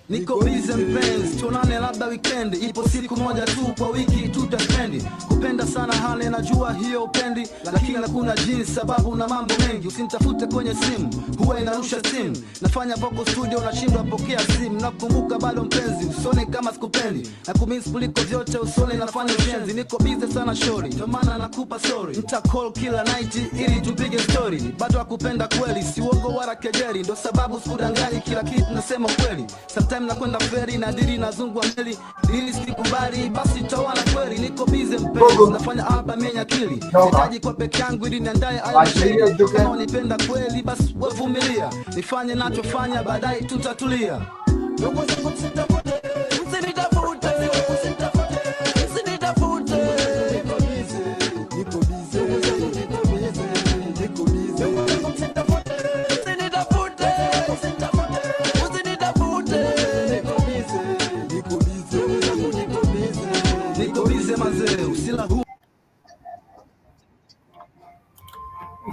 Niko busy mpenzi, tuonane labda weekend. Ipo siku moja tu kwa wiki tutaspendi. Kupenda sana hali najua hiyo upendi, lakini hakuna jinsi sababu na mambo mengi. Usinitafute kwenye simu, huwa inarusha simu. Nafanya vocal studio unashindwa pokea simu. Nakumbuka bado mpenzi, usone kama sikupendi. Nakumiss kuliko vyote usone nafanya ushenzi. Niko busy sana shori, ndio maana nakupa sorry. Nita call kila night ili tupige story. Bado nakupenda kweli, si uongo wala kejeli. Ndio sababu sikudanganyi, kila kitu nasema kweli. Sometimes nakwenda feri na dili nazungwa meli. Dili sikubali basi tawana kweli. Niko busy mpenzi, nafanya album yenye akili. Sitaji kwa peke yangu ili niandae album. Kama unipenda kweli basi wavumilia. Nifanye nachofanya baadaye tutatulia.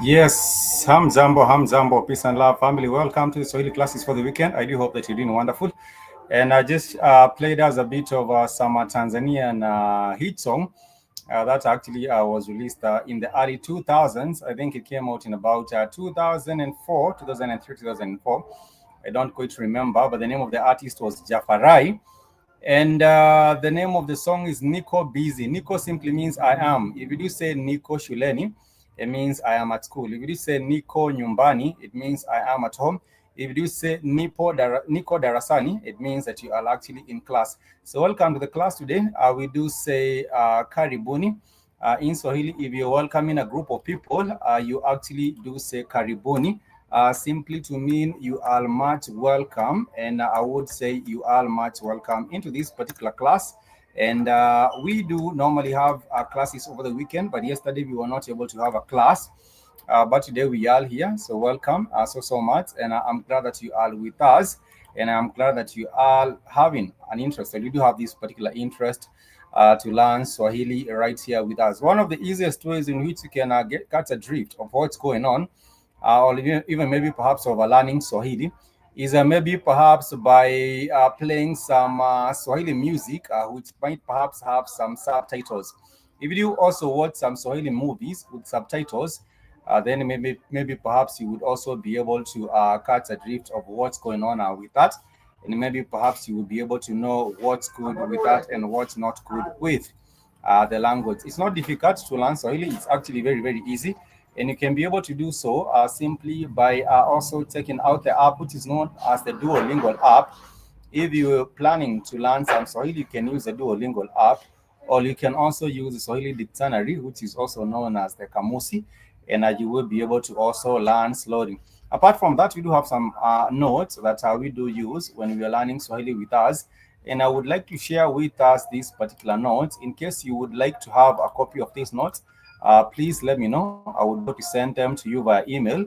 Yes, Hamzambo, peace and love, family. Welcome to the Swahili classes for the weekend. I do hope that you're doing wonderful. And I just played us a bit of some Tanzanian hit song that actually was released in the early 2000s. I think it came out in about 2004, 2003, 2004. I don't quite remember, but the name of the artist was Jafarai. And the name of the song is Niko Busy. Niko simply means I am. If you do say Niko Shuleni, it means I am at school. If you do say Niko Nyumbani, it means I am at home. If you do say Niko Darasani, it means that you are actually in class. So welcome to the class today. We do say Karibuni. In Swahili, if you're welcoming a group of people, you actually do say Karibuni, simply to mean you are much welcome. And I would say you are much welcome into this particular class. And we do normally have classes over the weekend, but yesterday we were not able to have a class. But today we are here, so welcome so much. And I'm glad that you are with us. And I'm glad that you are having an interest. So you do have this particular interest to learn Swahili right here with us. One of the easiest ways in which you can catch a drift of what's going on, or even maybe perhaps of learning Swahili, is maybe perhaps by playing some Swahili music, which might perhaps have some subtitles. If you do also watch some Swahili movies with subtitles, then maybe perhaps you would also be able to catch a drift of what's going on with that. And maybe perhaps you will be able to know what's good with that and what's not good with the language. It's not difficult to learn Swahili. It's actually very, very easy. And you can be able to do so simply by also taking out the app, which is known as the Duolingo app. If you're planning to learn some Swahili, you can use the Duolingo app, or you can also use the Swahili dictionary, which is also known as the Kamusi, and you will be able to also learn slowly. Apart from that, we do have some notes that we do use when we are learning Swahili with us. And I would like to share with us these particular notes. In case you would like to have a copy of these notes, please let me know. I would love to send them to you via email.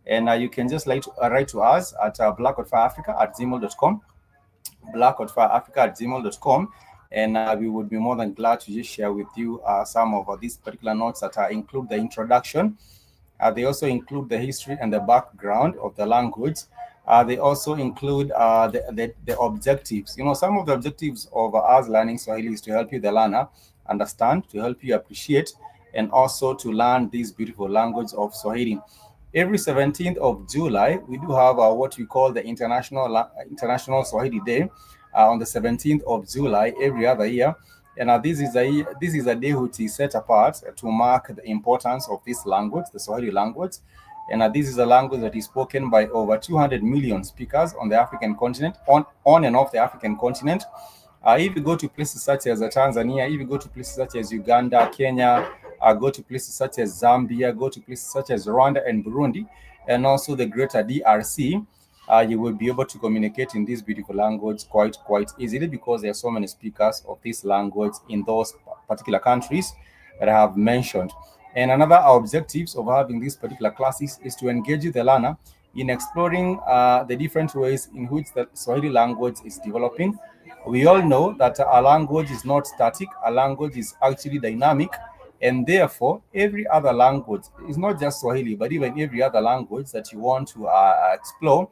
And you can just write to us at blackhotfireafrica@gmail.com, blackhotfireafrica@gmail.com. And we would be more than glad to just share with you some of these particular notes that include the introduction. They also include the history and the background of the language. They also include the objectives. You know, some of the objectives of us learning Swahili is to help you, the learner, understand, to help you appreciate, and also to learn this beautiful language of Swahili. Every 17th of July, we do have what we call the International Swahili Day on the 17th of July every other year. And this is a day which is set apart to mark the importance of this language, the Swahili language. And this is a language that is spoken by over 200 million speakers on the African continent, on and off the African continent. If you go to places such as Tanzania, if you go to places such as Uganda, Kenya, go to places such as Zambia, go to places such as Rwanda and Burundi, and also the greater DRC, you will be able to communicate in this beautiful language quite easily, because there are so many speakers of this language in those particular countries that I have mentioned. And another objectives of having these particular classes is to engage the learner in exploring the different ways in which the Swahili language is developing. We all know that a language is not static. A language is actually dynamic. And therefore, every other language is not just Swahili, but even every other language that you want to explore,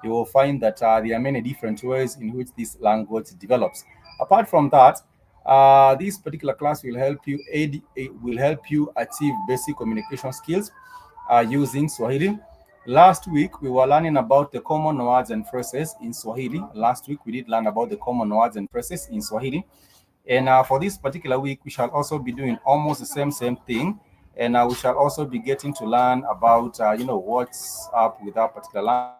you will find that there are many different ways in which this language develops. Apart from that, this particular class will help you achieve basic communication skills using Swahili. Last week we were learning about the common words and phrases in Swahili. Last week we did learn about the common words and phrases in Swahili. And for this particular week, we shall also be doing almost the same thing. And we shall also be getting to learn about, what's up with that particular language.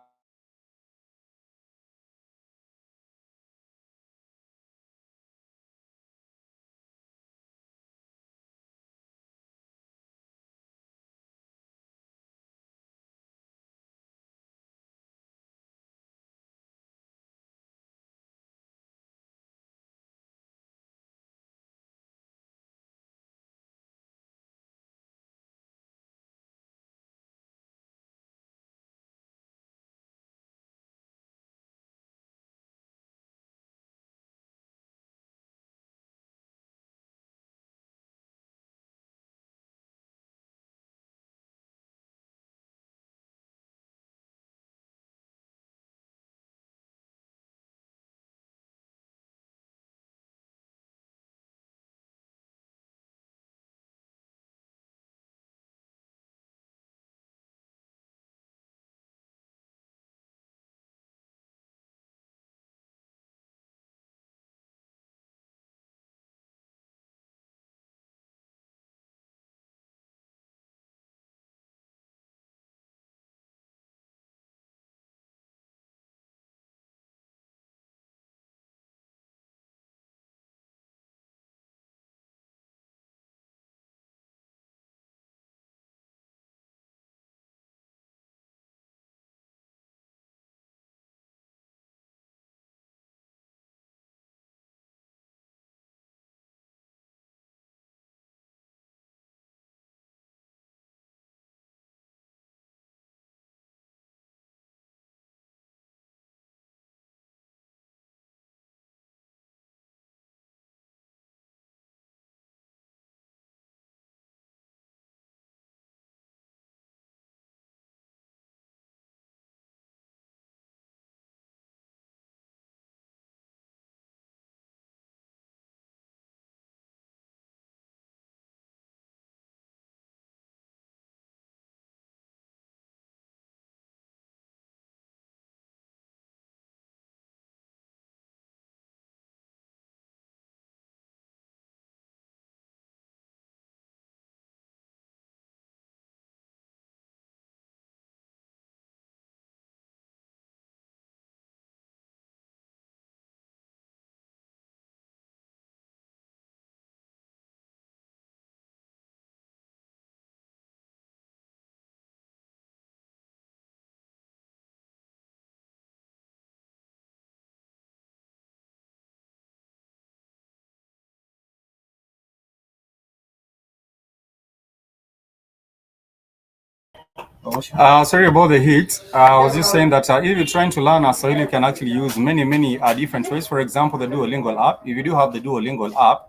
Sorry about the heat. I was just saying that if you're trying to learn Swahili, you can actually use many different ways. For example, the Duolingo app. If you do have the Duolingo app,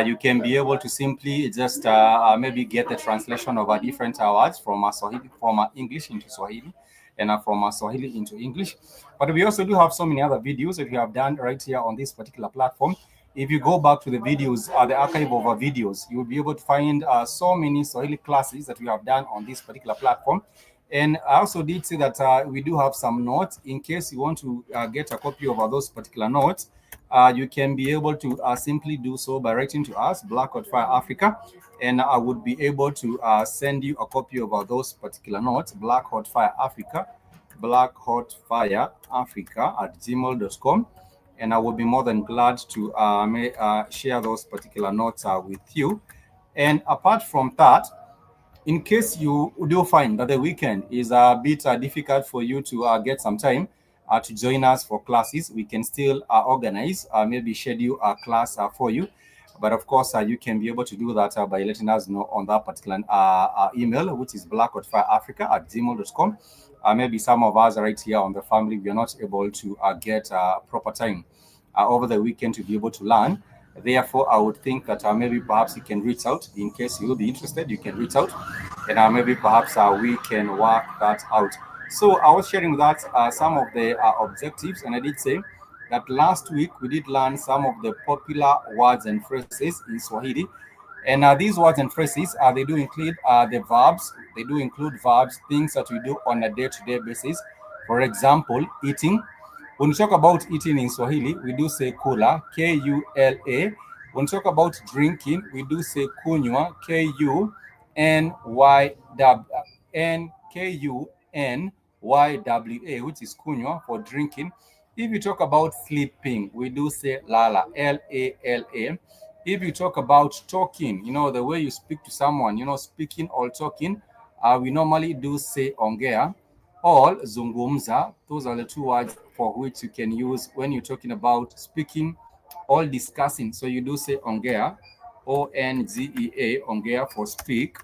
you can be able to simply just maybe get the translation of different words from Swahili, from English into Swahili, and from Swahili into English. But we also do have so many other videos that we have done right here on this particular platform. If you go back to the videos, the archive of our videos, you will be able to find so many Swahili classes that we have done on this particular platform. And I also did say that we do have some notes in case you want to get a copy of those particular notes. You can be able to simply do so by writing to us, Blackhot Fire Africa, and I would be able to send you a copy of those particular notes, Blackhot Fire Africa, blackhotfireafrica@gmail.com, and I will be more than glad to share those particular notes with you. And apart from that, in case you do find that the weekend is a bit difficult for you to get some time to join us for classes, we can still organize, maybe schedule a class for you. But of course, you can be able to do that by letting us know on that particular email, which is blackhotfireafrica@gmail.com. Maybe some of us right here on the family, we are not able to get proper time over the weekend to be able to learn. Therefore, I would think that maybe perhaps you can reach out. In case you will be interested, you can reach out, and maybe perhaps we can work that out. So I was sharing with that some of the objectives, and I did say that last week we did learn some of the popular words and phrases in Swahili. And these words and phrases, they do include the verbs. They do include verbs, things that we do on a day-to-day basis. For example, eating. When we talk about eating in Swahili, we do say kula, Kula. When we talk about drinking, we do say kunywa, Kunywa, which is kunywa for drinking. If you talk about sleeping, we do say lala, Lala. If you talk about talking, the way you speak to someone, speaking or talking, we normally do say ongea or zungumza. Those are the two words for which you can use when you're talking about speaking or discussing. So you do say ongea, Ongea, ongea for speak.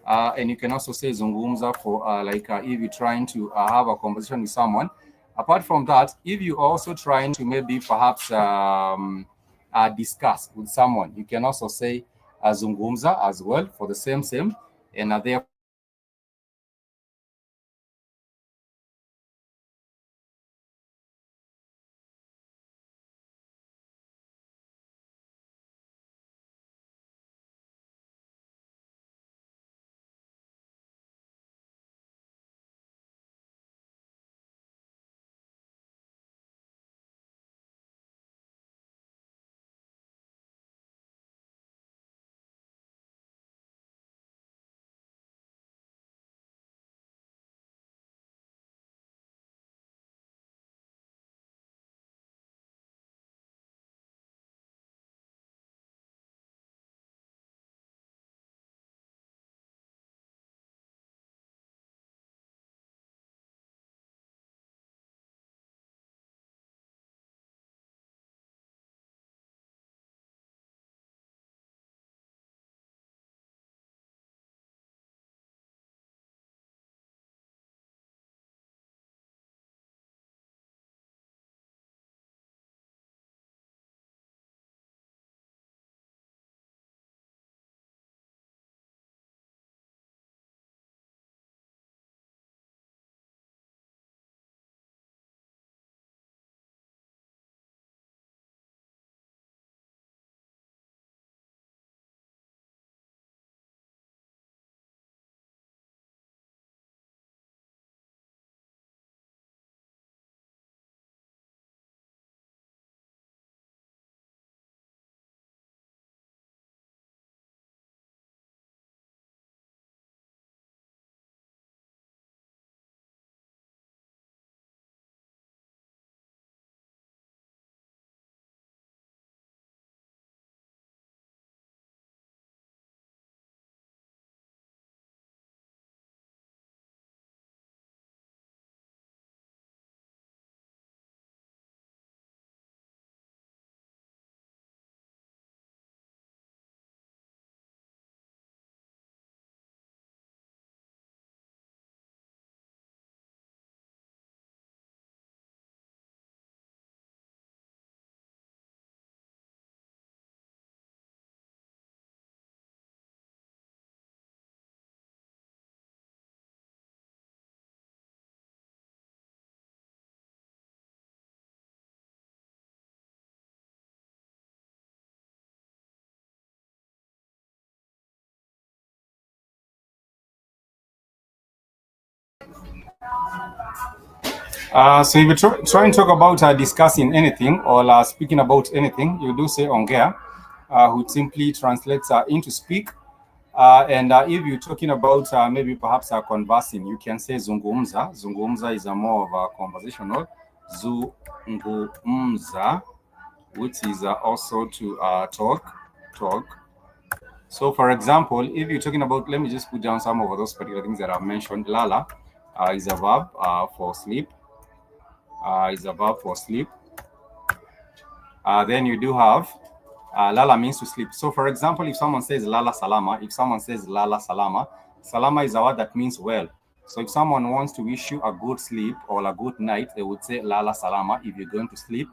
And you can also say zungumza for if you're trying to have a conversation with someone. Apart from that, if you're also trying to maybe perhaps discuss with someone, you can also say zungumza as well for the same. And therefore, so if you try and talk about discussing anything or speaking about anything, you do say ongea, which simply translates into speak. And if you're talking about maybe perhaps conversing, you can say zungumza. Zungumza is a more of a conversational. Zungumza, which is also to talk. So, for example, if you're talking about, let me just put down some of those particular things that I've mentioned. Lala is a verb for sleep. Is a verb for sleep. Then you do have lala means to sleep. So, for example, if someone says lala salama, salama is a word that means well. So, if someone wants to wish you a good sleep or a good night, they would say lala salama if you're going to sleep.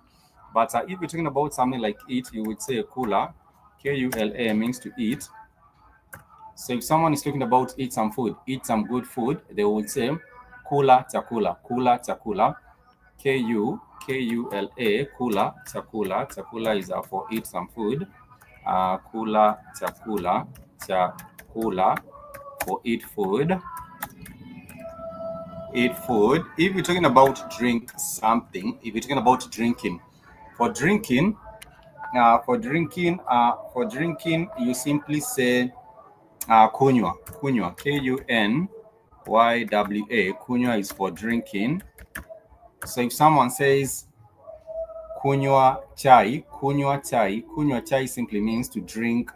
But if you're talking about something like eat, you would say kula, Kula means to eat. So if someone is talking about eat some food, eat some good food, they would say kula chakula, kula chakula, Kula, kula chakula. Chakula is for eat some food. Kula chakula, chakula for eat food. Eat food. If you're talking about drink something, if you're talking about drinking, for drinking, you simply say kunywa, Kunywa, kunywa is for drinking. So if someone says kunywa chai, kunywa chai simply means to drink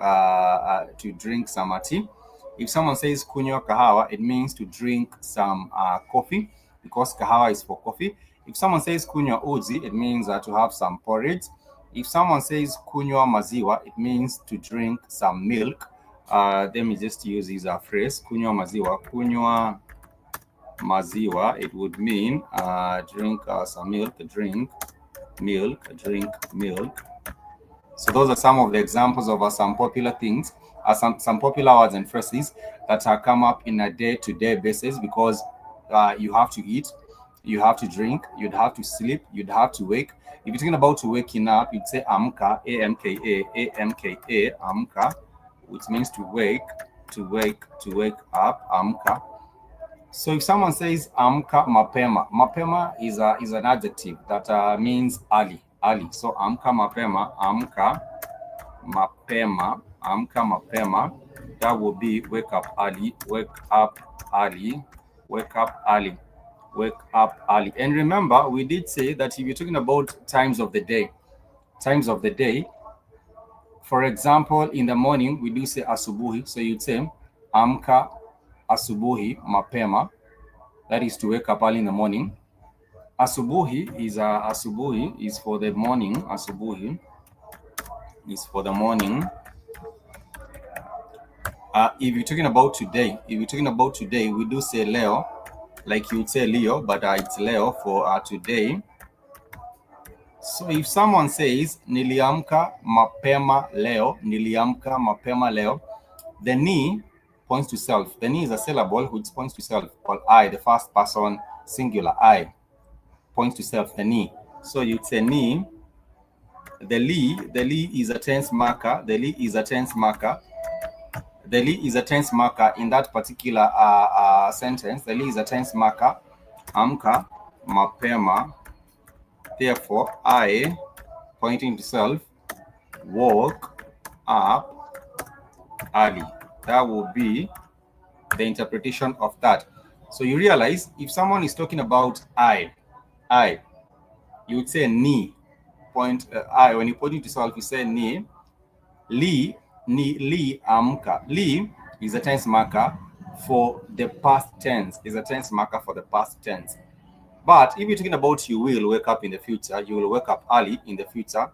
some tea. If someone says kunywa kahawa, it means to drink some coffee, because kahawa is for coffee. If someone says kunywa uji, it means to have some porridge. If someone says kunywa maziwa, it means to drink some milk. Let me just use this phrase, kunywa maziwa. Kunywa maziwa, it would mean drink some milk, drink milk. So those are some of the examples of some popular things, some popular words and phrases that come up in a day-to-day basis, because you have to eat, you have to drink, you'd have to sleep, you'd have to wake. If you're talking about waking up, you'd say amka, amka, amka, which means to wake up, amka. So if someone says amka mapema, mapema is an adjective that means early. So amka mapema, that will be wake up early. And remember, we did say that if you're talking about times of the day, for example, in the morning we do say asubuhi. So you'd say amka asubuhi mapema, that is to wake up early in the morning. Asubuhi is for the morning. Asubuhi is for the morning. If you're talking about today, we do say leo, like you would say Leo, but it's leo for today. So if someone says niliamka mapema leo, the ni points to self. The ni is a syllable which points to self, called I, the first person singular. I points to self, the ni. So you'd say ni. The li is a tense marker. The li is a tense marker in that particular sentence. The li is a tense marker. Amka mapema. Therefore, I, pointing to self, woke up early. That will be the interpretation of that. So you realize if someone is talking about I, you would say ni. Point I. When you point it to self, you say ni. Li amka. Li is a tense marker for the past tense. But if you're talking about you will wake up in the future, you will wake up early in the future,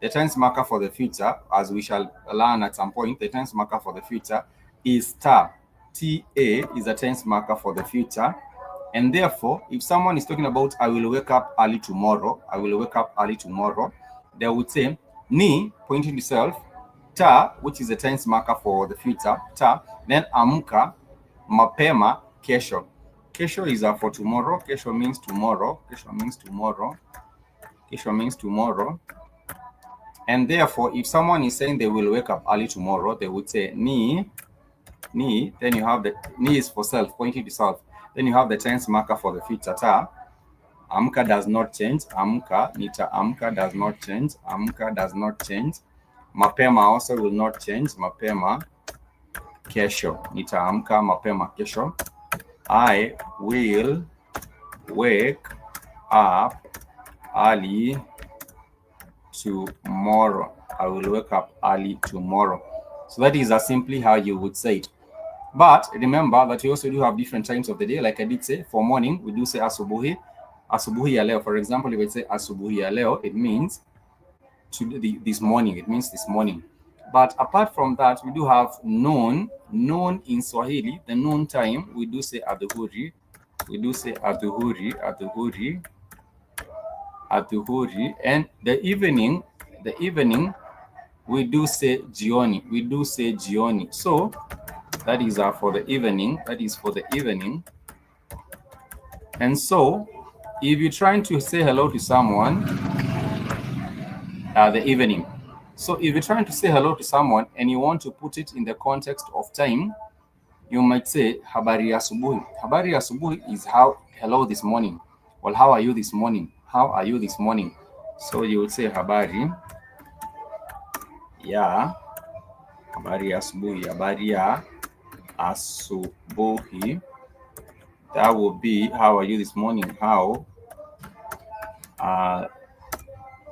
the tense marker for the future, as we shall learn at some point, the tense marker for the future is ta. Ta is a tense marker for the future. And therefore, if someone is talking about I will wake up early tomorrow, they would say ni, pointing to self, ta, which is a tense marker for the future, ta, then amka mapema kesho. Kesho is for tomorrow. Kesho means tomorrow. And therefore, if someone is saying they will wake up early tomorrow, they would say ni. Then you have the ni is for self, pointing to self. Then you have the tense marker for the future, ta. Amka does not change. Amka, nita amka does not change. Mapema also will not change. Mapema kesho. Nita amka mapema kesho. I will wake up early tomorrow. So that is simply how you would say it. But remember that we also do have different times of the day. Like I did say, for morning, we do say asubuhi. Asubuhi ya leo. For example, if we say asubuhi ya leo, it means this morning. It means this morning. But apart from that, we do have noon. Noon in Swahili, the noon time, we do say adhuhuri. And the evening, we do say jioni. So that is for the evening. And so, if you're trying to say hello to someone, the evening. So if you're trying to say hello to someone and you want to put it in the context of time, you might say habari ya asubuhi. Habari ya asubuhi is how hello this morning. Well, how are you this morning? How are you this morning? So you would say habari ya asubuhi. Habari ya asubuhi. That would be how are you this morning? How are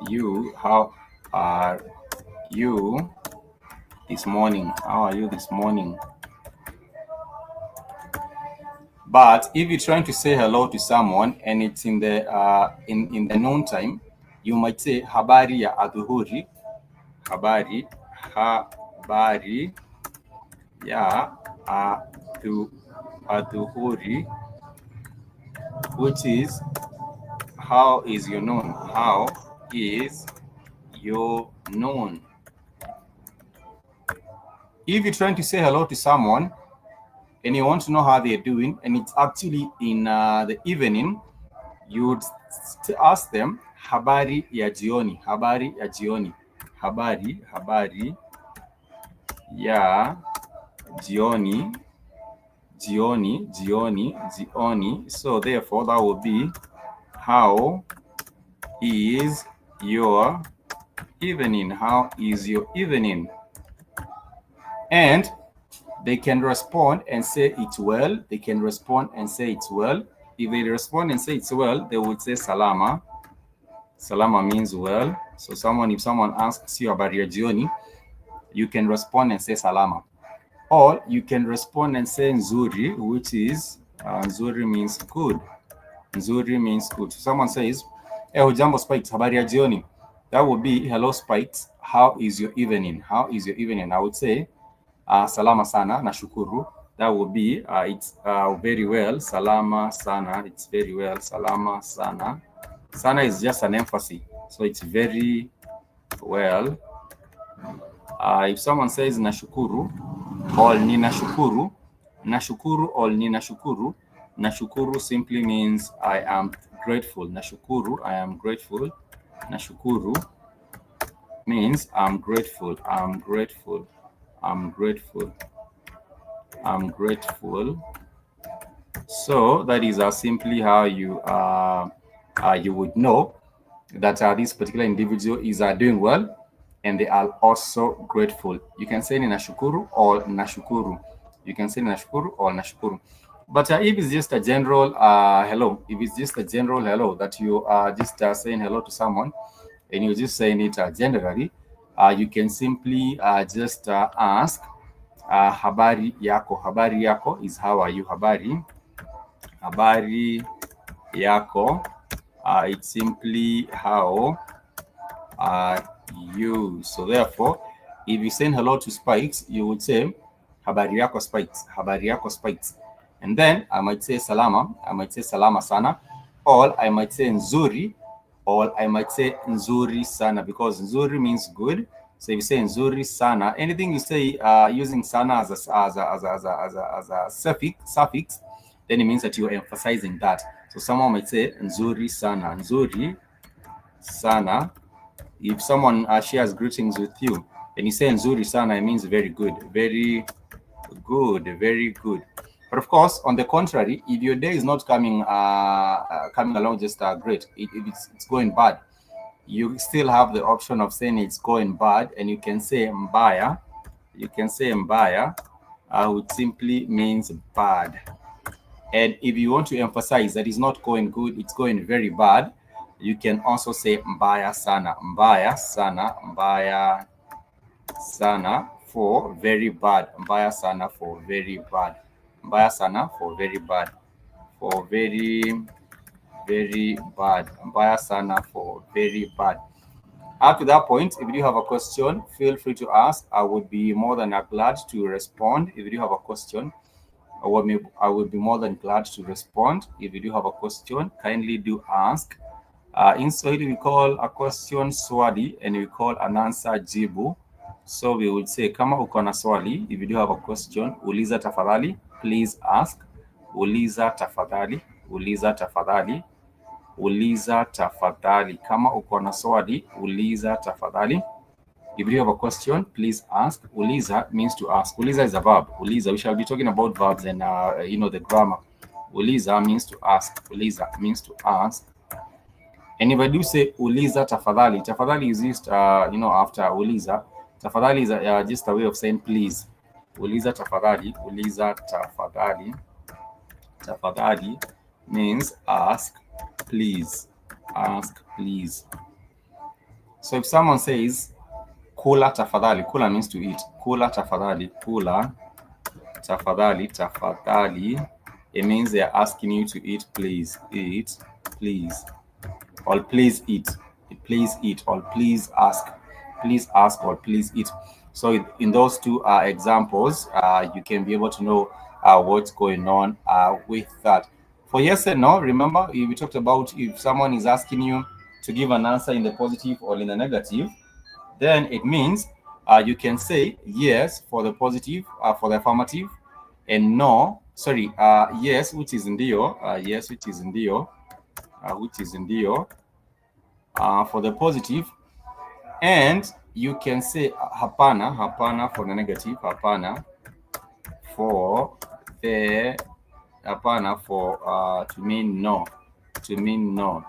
you? How are you this morning? How are you this morning? But if you're trying to say hello to someone and it's in the in the noon time, you might say habari ya adhuhuri. Habari ya adhuhuri, which is how is your noon? How is your noon? If you're trying to say hello to someone and you want to know how they're doing, and it's actually in the evening, you would ask them habari ya jioni. Habari ya jioni. Habari ya jioni. Jioni. So therefore, that would be how is your evening? How is your evening? And they can respond and say it's well. They can respond and say it's well. If they respond and say it's well, they would say salama. Salama means well. So if someone asks you about your jioni, you can respond and say salama. Or you can respond and say nzuri, which is nzuri means good. Nzuri means good. So someone says, hujambo Spikes, habari ya jioni. That would be hello Spikes, how is your evening? How is your evening? I would say salama sana, nashukuru. That would be it's very well. Salama sana, it's very well. Salama sana. Sana is just an emphasis, so it's very well. If someone says nashukuru or ninashukuru, nashukuru or ninashukuru, nashukuru simply means I am grateful. Nashukuru, I am grateful. Nashukuru means I'm grateful. I'm grateful. I'm grateful. I'm grateful. So that is simply how you would know that this particular individual is doing well and they are also grateful. You can say ninashukuru or nashukuru. You can say ninashukuru or nashukuru. But if it's just a general hello, if it's just a general hello that you are just saying hello to someone and you're just saying it generally, you can simply just ask habari yako. Habari yako is how are you? Habari yako. It's simply how are you. So therefore, if you send hello to Spikes, you would say habari yako Spikes. Habari yako Spikes. And then I might say salama. I might say salama sana. Or I might say nzuri. Or I might say nzuri sana, because nzuri means good. So if you say nzuri sana, anything you say using sana as a suffix, then it means that you're emphasizing that. So someone might say nzuri sana. Nzuri sana. If someone shares greetings with you and you say nzuri sana, it means very good, very good, very good. But of course, on the contrary, if your day is not coming along just great, if it's going bad, you still have the option of saying it's going bad, and you can say mbaya. You can say mbaya, which simply means bad. And if you want to emphasize that it's not going good, it's going very bad, you can also say mbaya sana. Mbaya sana. Mbaya sana for very bad. Mbaya sana for very bad. Mbaya sana for very bad. For very, very bad. Mbaya sana for very bad. Up to that point, if you have a question, feel free to ask. I would be more than glad to respond. If you have a question, I would be more than glad to respond. If you do have a question, kindly do ask. In Swahili, we call a question swali and we call an answer jibu. So we would say, kama uko na swali, if you do have a question, uliza tafadhali, please ask. Uliza tafadhali, uliza tafadhali. Uliza tafadhali. Kama uko na swali, uliza tafadhali. If you have a question, please ask. Uliza means to ask. Uliza is a verb. Uliza. We shall be talking about verbs and the grammar. Uliza means to ask. Uliza means to ask. And if I do say uliza tafadhali, tafadhali is used after uliza. Tafadhali is just a way of saying please. Uliza tafadhali. Uliza tafadhali. Tafadhali means ask please. Ask please. So if someone says kula tafadhali, kula means to eat. Kula tafadhali, kula tafadhali, tafadhali. It means they are asking you to eat, please. Eat, please. Or please eat. Please eat. Or please ask. Please ask or please eat. So in those two examples, you can be able to know what's going on with that. For yes and no, remember we talked about if someone is asking you to give an answer in the positive or in the negative, then it means you can say yes for the positive, for the affirmative, and no, yes, which is ndio, yes, which is ndio, for the positive, and you can say hapana, hapana for the negative, hapana for the, hapana for to mean no, to mean no.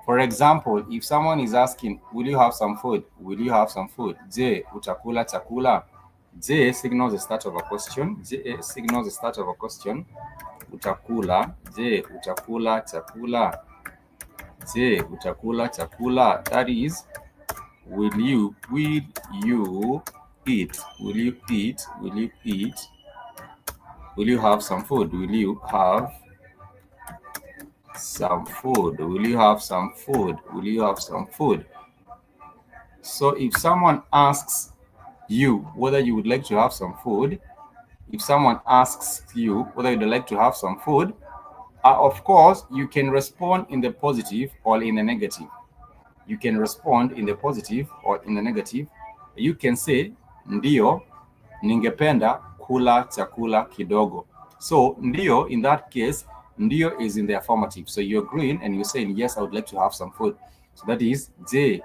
For example, if someone is asking, will you have some food? Will you have some food? Je, utakula chakula? Je signals the start of a question. Je signals the start of a question. Utakula. Je, utakula chakula? Je, utakula chakula? That is, will you eat? Will you eat? Will you eat? Will you have some food? Will you have some food? Will you have some food? Will you have some food? So if someone asks you whether you would like to have some food, if someone asks you whether you'd like to have some food, of course, you can respond in the positive or in the negative. You can respond in the positive or in the negative. You can say, ndio, ningependa kula chakula kidogo. So, ndio, in that case, ndio is in the affirmative. So, you're agreeing and you're saying, yes, I would like to have some food. So, that is, je,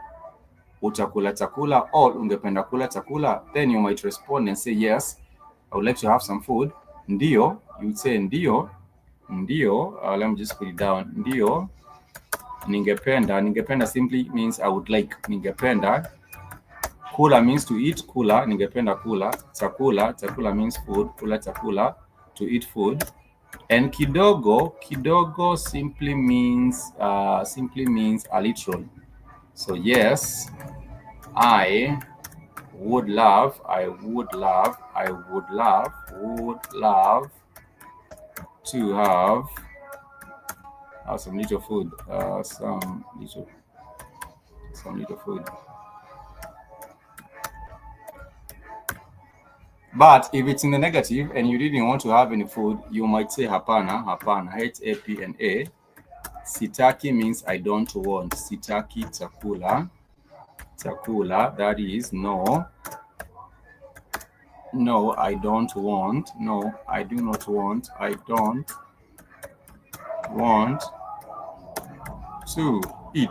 utakula chakula or ungependa kula chakula. Then you might respond and say, yes, I would like to have some food. Ndio, you would say, ndio, let me just put it down. Ndio, ningependa. Ningependa simply means I would like. Ningependa. Kula means to eat. Kula, ningependa kula. Chakula, chakula means food. Kula chakula, to eat food. And kidogo, kidogo simply means a little. So yes, I would love to have some little food. Some little food. But if it's in the negative and you didn't want to have any food, you might say hapana, hapana, H-A-P-N-A. Sitaki means I don't want. Sitaki chakula. Chakula, that is no. No, I don't want. No, I do not want. I don't want to eat.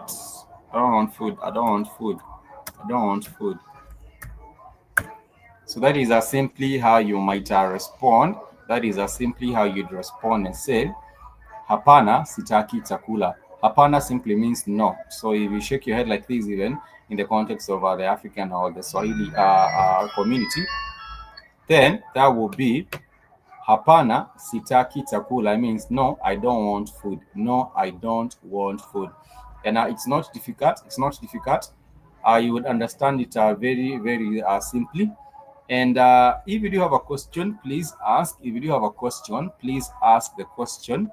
I don't want food. I don't want food. I don't want food. So that is simply how you might respond. That is simply how you'd respond and say, hapana, sitaki chakula. Hapana simply means no. So if you shake your head like this, even in the context of the African or the Swahili community, then that will be hapana, sitaki chakula. It means no, I don't want food. No, I don't want food. And it's not difficult. It's not difficult. You would understand it very, very simply. And if you do have a question, please ask. If you do have a question, please ask the question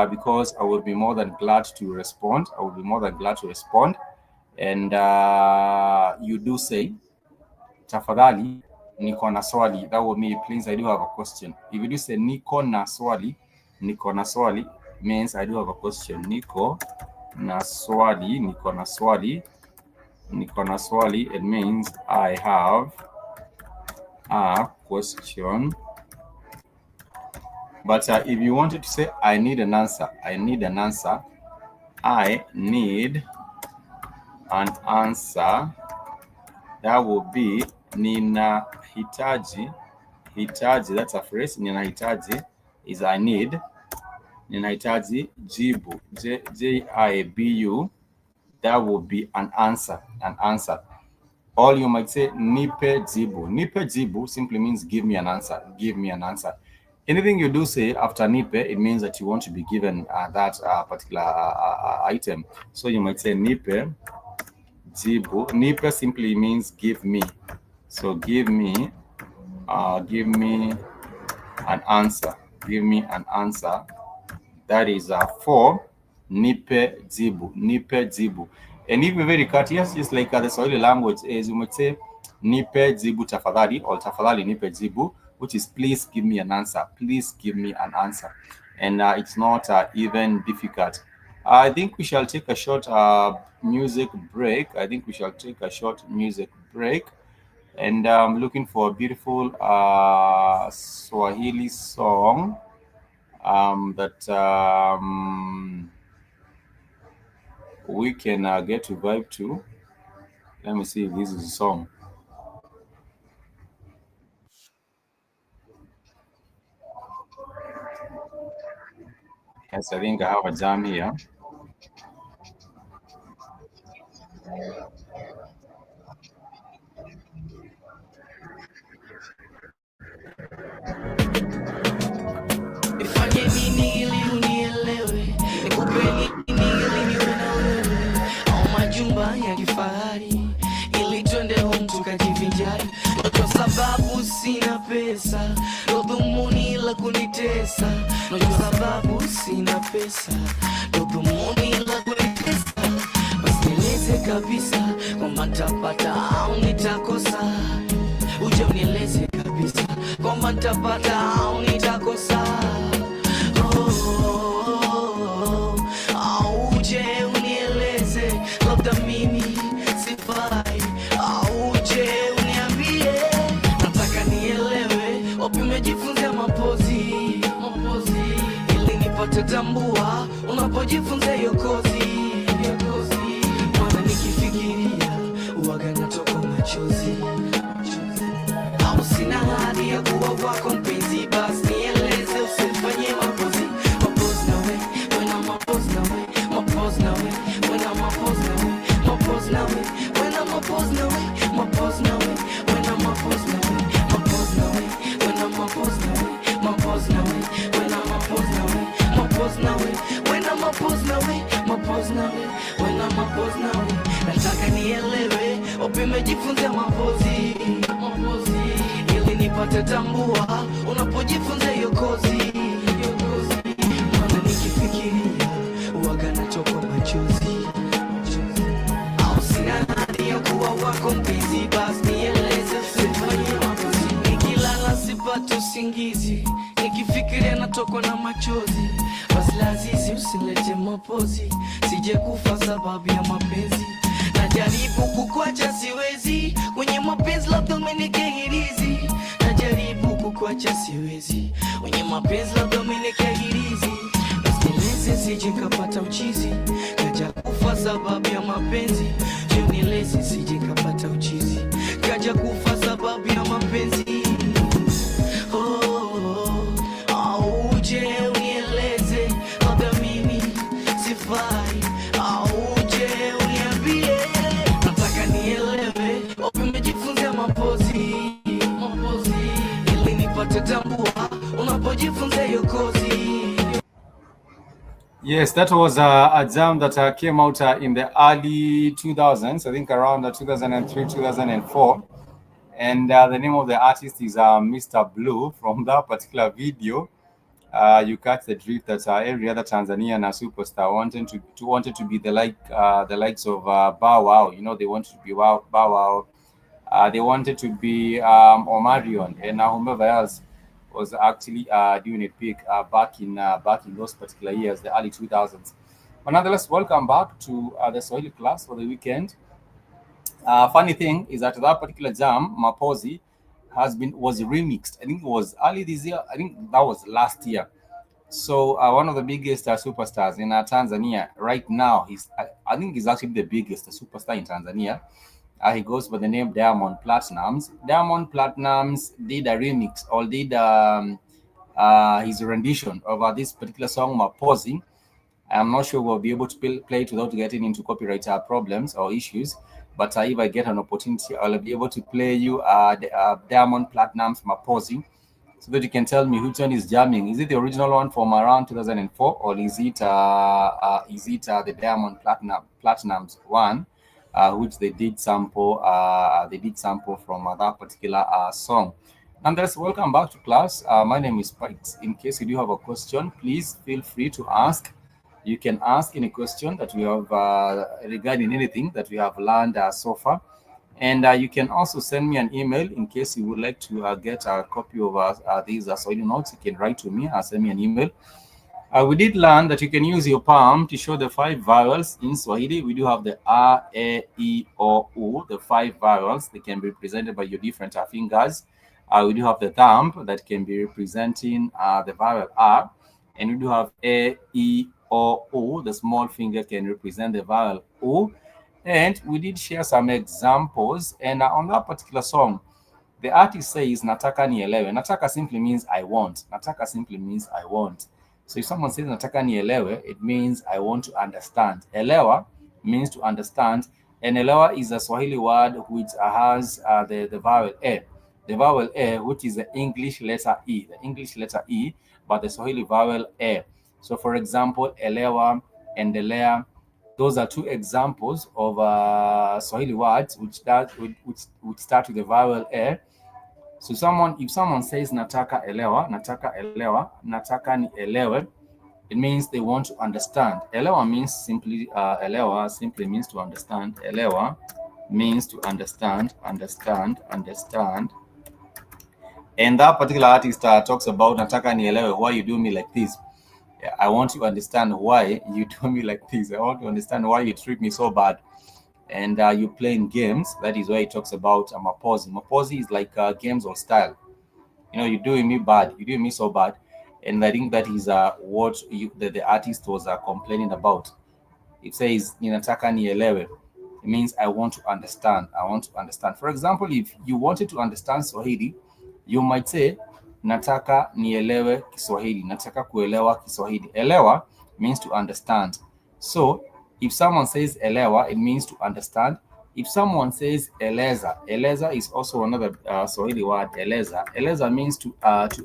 because I will be more than glad to respond. I will be more than glad to respond. And you do say, tafadhali, niko na swali. That will mean, please, I do have a question. If you do say, niko na swali means I do have a question. Niko na swali, it means I have a question. But if you wanted to say, I need an answer, I need an answer, I need an answer, that will be nina hitaji. Hitaji, that's a phrase. Nina hitaji is I need. Nina hitaji jibu, Jibu. That will be an answer, an answer. Or you might say nipe jibu. Nipe jibu simply means give me an answer, give me an answer. Anything you do say after nipe, it means that you want to be given that particular item. So you might say nipe jibu. Nipe simply means give me. So give me an answer. Give me an answer. That is for nipe jibu. Nipe jibu. And if you're very courteous, just like the Swahili language is, you might say nipe jibu tafadhali or tafadhali nipe jibu, which is please give me an answer. Please give me an answer. And it's not even difficult. I think we shall take a short music break. I think we shall take a short music break. And I'm looking for a beautiful Swahili song that we can get to vibe to. Let me see if this is a song. Yes, I think I have a jam here. Nifanye nini ili unielewe? Nikupe nini ili niwe na wewe? Au majumba ya kifahari ili twende home tukajivinjari? Kwa sababu sina pesa, ndo dhumuni la kunitesa. Kwa sababu sina pesa, ndo dhumuni la kunitesa. Basi nieleze kabisa kwamba nitapata au nitakosa. Uje unieleze kabisa kwamba nitapata au nitakosa. Uje unieleze labda mimi sifai. Uje uniambie, nataka nielewe wapi umejifunzia mapozi, ili nipate tambua unapojifunza hiyo kozi. Maana nikifikiria uwaga natoka machozi. Au sina hadi ya kuwa wako mpenzi, basi nieleze usifanye mapozi. Mapozi nawe, wena mapozi nawe, mapozi nawe, wena mapozi nawe, mapozi nawe, wena mapozi nawe, mapozi nawe, wena mapozi nawe, mapozi nawe, wena mapozi nawe, mapozi nawe, wena mapozi nawe, mapozi nawe, wena mapozi nawe, mapozi nawe, wena mapozi nawe. Nataka nielewe wapi umejifunza mapozi, ili nipate tambua unapojifunza hiyo kozi. Maana nikifikiria uwaga natoka machozi. Au sina hadi ya kuwa wako mpenzi, basi nieleze usifanye mapozi. Nikilala sipati usingizi, nikifikiria natokwa na machozi. Basi lazizi usilete mapozi, sije kufa sababu ya mapenzi. Najaribu kukuacha siwezi, kwenye mapenzi labda umenikehirizi. Najaribu kukuacha siwezi, kwenye mapenzi labda umenikehirizi. Basi nieleze sije kapata uchizi, kaja kufa sababu ya mapenzi. Je, nieleze sije kapata uchizi, kaja kufa sababu ya mapenzi. Uje unieleze labda mimi sifai. Uje uniambie, nataka nielewe wapi umejifunzia mapozi, ili nipate tambua unapojifunza hiyo kozi. Yes, that was a jam that came out in the early 2000s, I think around 2003, 2004. And the name of the artist is Mr. Blue. From that particular video, you catch the drift that every other Tanzanian superstar wanted to be the likes of Bow Wow. You know, they wanted to be Bow Wow. They wanted to be Omarion and whomever else was actually doing it big back in those particular years, the early 2000s. But nonetheless, welcome back to the Swahili class for the weekend. Funny thing is that particular jam, Mapozi, was remixed. I think it was early this year. I think that was last year. So one of the biggest superstars in Tanzania right now, I think he's actually the biggest superstar in Tanzania. He goes by the name Diamond Platnumz. Diamond Platnumz did a remix or did his rendition of this particular song, Mapozi. I'm not sure we'll be able to play it without getting into copyright problems or issues. But if I get an opportunity, I'll be able to play you Diamond Platnumz Mapozi, so that you can tell me which one is jamming. Is it the original one from around 2004, or is it the Diamond Platnumz one, which they did sample from that particular song? Nonetheless, welcome back to class. My name is Pikes. In case you do have a question, please feel free to ask. You can ask any question that we have regarding anything that we have learned so far. And you can also send me an email in case you would like to get a copy of these Swahili notes. You can write to me or send me an email. We did learn that you can use your palm to show the 5 vowels in Swahili. We do have the A, E, O, U, the 5 vowels. They can be represented by your different fingers. We do have the thumb that can be representing the vowel R. And we do have A, E, O, U. The small finger can represent the vowel U. And we did share some examples. And on that particular song, the artist says, Nataka nielewe. Nataka simply means I want. Nataka simply means I want. So if someone says Nataka nielewe, it means I want to understand. Elewa means to understand. And elewa is a Swahili word which has the vowel E. The vowel E, which is the English letter E. The English letter E, but the Swahili vowel E. So for example, elewa and elea, those are 2 examples of Swahili words which start with the vowel E. So if someone says nataka elewa, nataka ni elewe, it means they want to understand. Elewa means simply means to understand. Elewa means to understand. And that particular artist talks about nataka ni elewe, why you do me like this. I want to understand why you do me like this. I want to understand why you treat me so bad. And you playing games. That is why he talks about Mapozi. Mapozi is like games of style. You're doing me bad. You're doing me so bad. And I think that is what the artist was complaining about. It says, Ninataka nielewe. It means I want to understand. I want to understand. For example, if you wanted to understand Swahili, you might say, Nataka nielewe Kiswahili. Nataka kuelewa Kiswahili. Elewa means to understand. So if someone says elewa, it means to understand. If someone says eleza, eleza is also another Swahili word. Eleza means to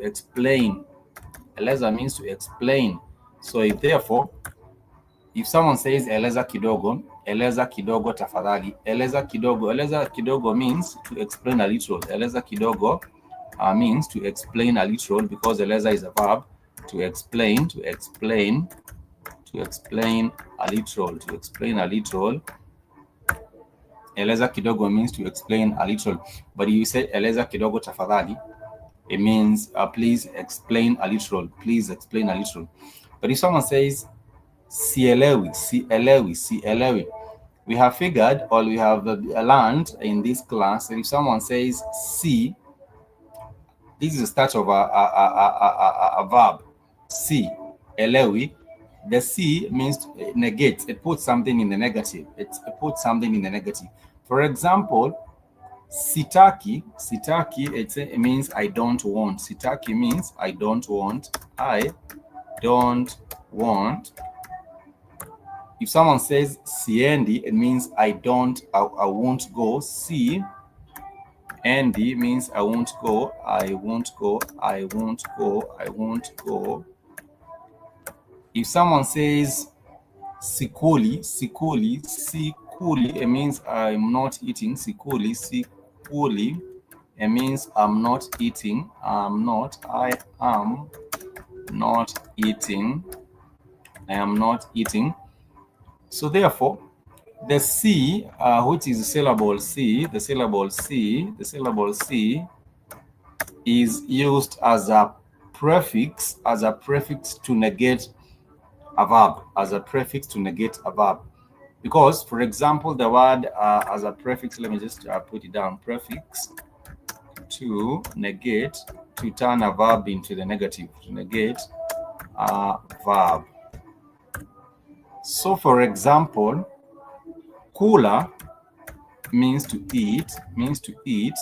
explain. Eleza means to explain. So if someone says eleza kidogo tafadhali. Eleza kidogo means to explain a little. Eleza kidogo means to explain a little, because eleza is a verb. To explain a little. Eleza kidogo means to explain a little. But if you say eleza kidogo tafadhali, it means please explain a little. Please explain a little. But if someone says sielewi, we have figured, or we have learned in this class, that if someone says si, this is the start of a verb. Si, elewi. The si means to negate. It puts something in the negative. It puts something in the negative. For example, sitaki, it means I don't want. Sitaki means I don't want. I don't want. If someone says siendi, it means I won't go. Si Andy means I won't go. If someone says sikuli, it means I'm not eating. Sikuli, it means I'm not eating. I am not eating. So therefore, the C, which is the syllable C, is used as a prefix to negate a verb. Because, for example, the word as a prefix, let me just put it down. Prefix to negate, to turn a verb into the negative. To negate verb. So for example, kula means to eat.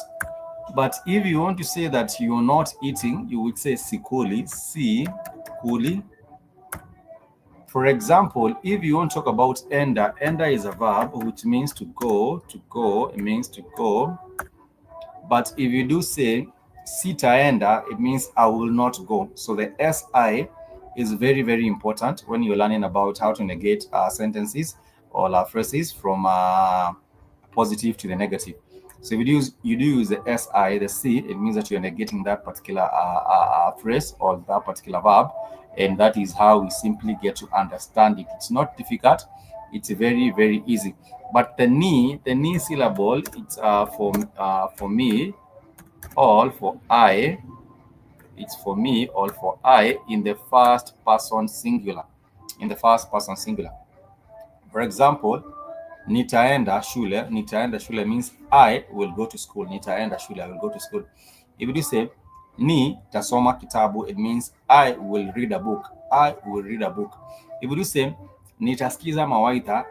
But if you want to say that you're not eating, you would say sikuli, si kuli. For example, if you want to talk about enda, enda is a verb which means to go, it means to go. But if you do say sitaenda, it means I will not go. So the si is very, very important when you're learning about how to negate sentences or phrases from positive to the negative. So if you do use the si, the c, it means that you're negating that particular phrase or that particular verb, and that is how we simply get to understand it. It's not difficult. It's very, very easy. But the ni syllable, it's for me, all for I. It's for me, all for I in the first person singular. In the first person singular. For example, nitaenda shule. Nitaenda shule means I will go to school. Nitaenda shule, I will go to school. If you do say ni tasoma kitabu, it means I will read a book. I will read a book. If you do say nitasikiza mawaidha,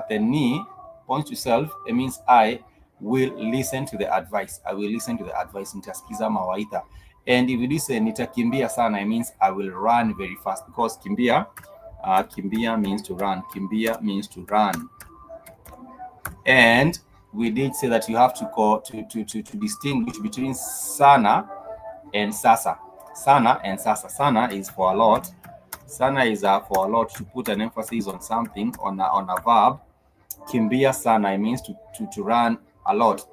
the ni points to self. It means I will listen to the advice. I will listen to the advice. Nitasikiza mawaidha. And if you do say nitakimbia sana, it means I will run very fast, because kimbia means to run. Kimbia means to run. And we did say that you have to distinguish between sana and sasa. Sana and sasa. Sana is for a lot. Sana is for a lot, to put an emphasis on something, on a verb. Kimbia sana, it means to run a lot.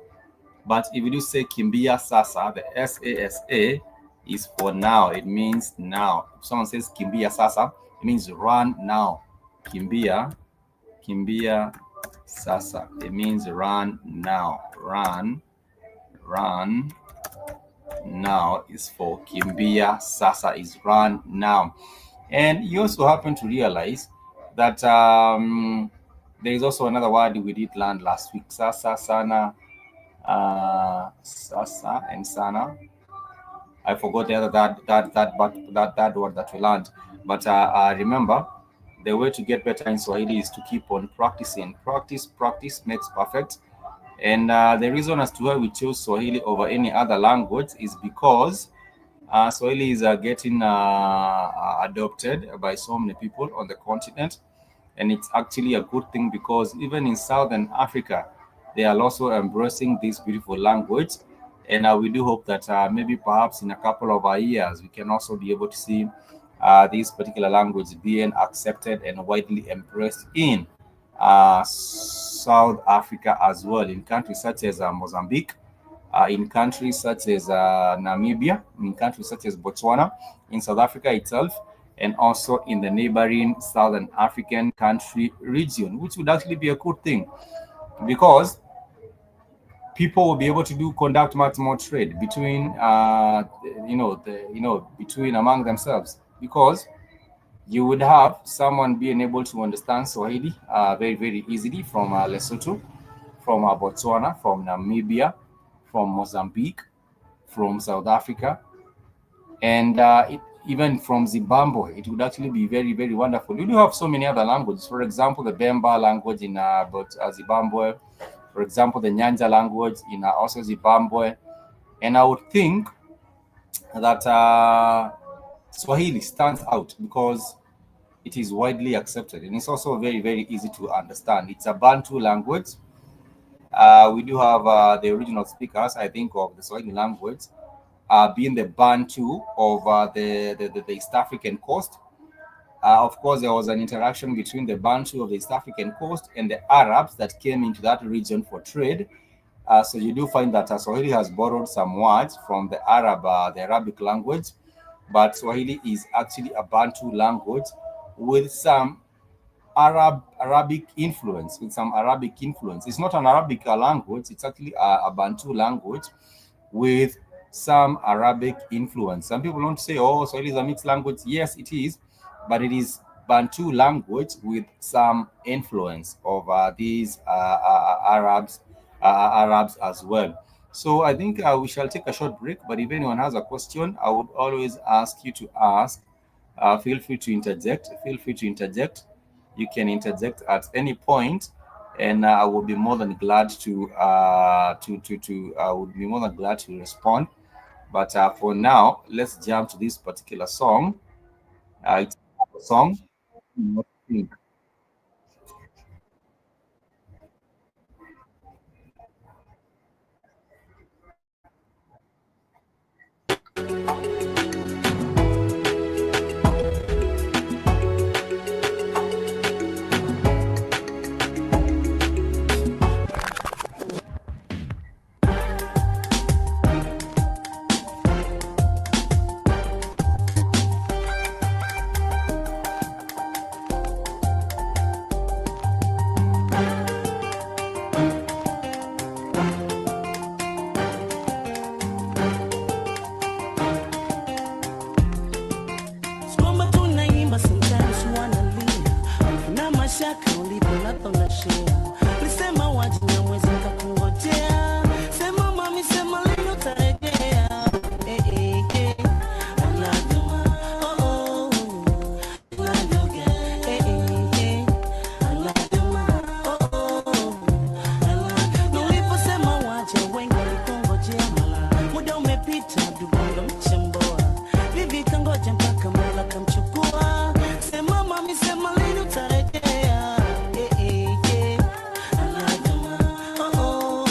But if you do say kimbia sasa, the sasa is for now. It means now. If someone says kimbia sasa, it means run now. Kimbia sasa. It means run now. Run now is for kimbia sasa, is run now. And you also happen to realize that there is also another word we did learn last week. Sasa, sana, sasa and sana. I forgot the other that word that we learned. But remember, the way to get better in Swahili is to keep on practicing. Practice makes perfect. And the reason as to why we chose Swahili over any other language is because Swahili is getting adopted by so many people on the continent. And it's actually a good thing, because even in Southern Africa, they are also embracing this beautiful language. And we do hope that maybe perhaps in a couple of years, we can also be able to see this particular language being accepted and widely embraced in South Africa as well, in countries such as Mozambique, in countries such as Namibia, in countries such as Botswana, in South Africa itself, and also in the neighboring Southern African country region, which would actually be a good thing, because people will be able to conduct much more trade between between among themselves, because you would have someone being able to understand Swahili very, very easily from Lesotho, from Botswana, from Namibia, from Mozambique, from South Africa, and even from Zimbabwe. It would actually be very, very wonderful. We do have so many other languages. For example, the Bemba language in Zimbabwe. For example, the Nyanja language in also Zimbabwe. And I would think that Swahili stands out because it is widely accepted, and it's also very, very easy to understand. It's a Bantu language. We do have the original speakers, I think, of the Swahili language being the Bantu of the East African coast. Of course, there was an interaction between the Bantu of the East African coast and the Arabs that came into that region for trade. So you do find that Swahili has borrowed some words from the Arabic language, but Swahili is actually a Bantu language with some Arabic influence. It's not an Arabic language. It's actually a Bantu language with some Arabic influence. Some people don't say, oh, Swahili is a mixed language. Yes, it is, but it is Bantu language with some influence of these Arabs as well. So I think we shall take a short break, but if anyone has a question, I would always ask you to ask feel free to interject. You can interject at any point, and I will be more than glad to respond. But for now, let's jump to this particular song. It's a song. What do you think? Kwamba tunaimba sometimes wanalia, na mashaka ulipo napanga share. Ulisema waje na mwezi nikakungojea, sema mami, sema leo utarejea. I love you, ma. Oh, oh. I love you, girl. I love you, ma. Oh, oh. I love you. Na uliposema waje wengi walikungojea, mala muda umepita, dugonga mchemboa. Bibi kangoja mpaka Mola kamchukua. Sema mami, sema lini utarejea. I love you, ma. Oh, oh.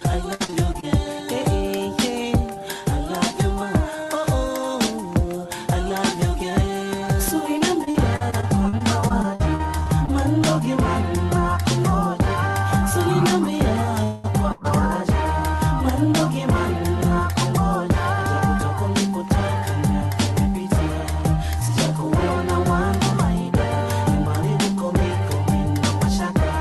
I love you, girl. I love you, ma. Oh, oh. I love you, girl. So inambia kwamba waje, mandoge manna kungoja. So inambia kwamba waje, mandoge manna kungoja. Kutoka nilipotoka miaka imepita, sijakuona wangu maida. Nyumbani niko na mashaka,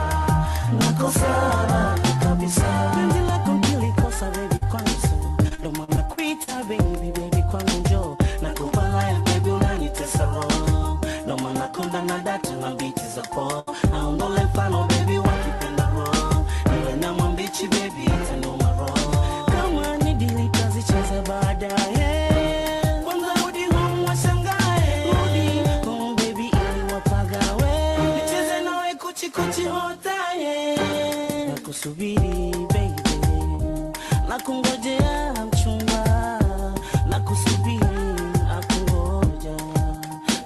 nakosana kabisa. Penzi lako nilikosa baby kwangu, ndo maana kuita baby kwangu njoo. Nakupa haya baby, unanitesa roho, ndo maana konda na data na biti za po. Naondole mfano baby wakipenda roho, niwe na mwambichi baby itanuma roho. Kama ni dili tazicheza baadaye, kwanza rudi home washangae. Rudi home baby ili wapagawe, nicheze nawe kuchi hotaye. Nakusubiri baby, nakungojea mchumba, nakusubiri nakungoja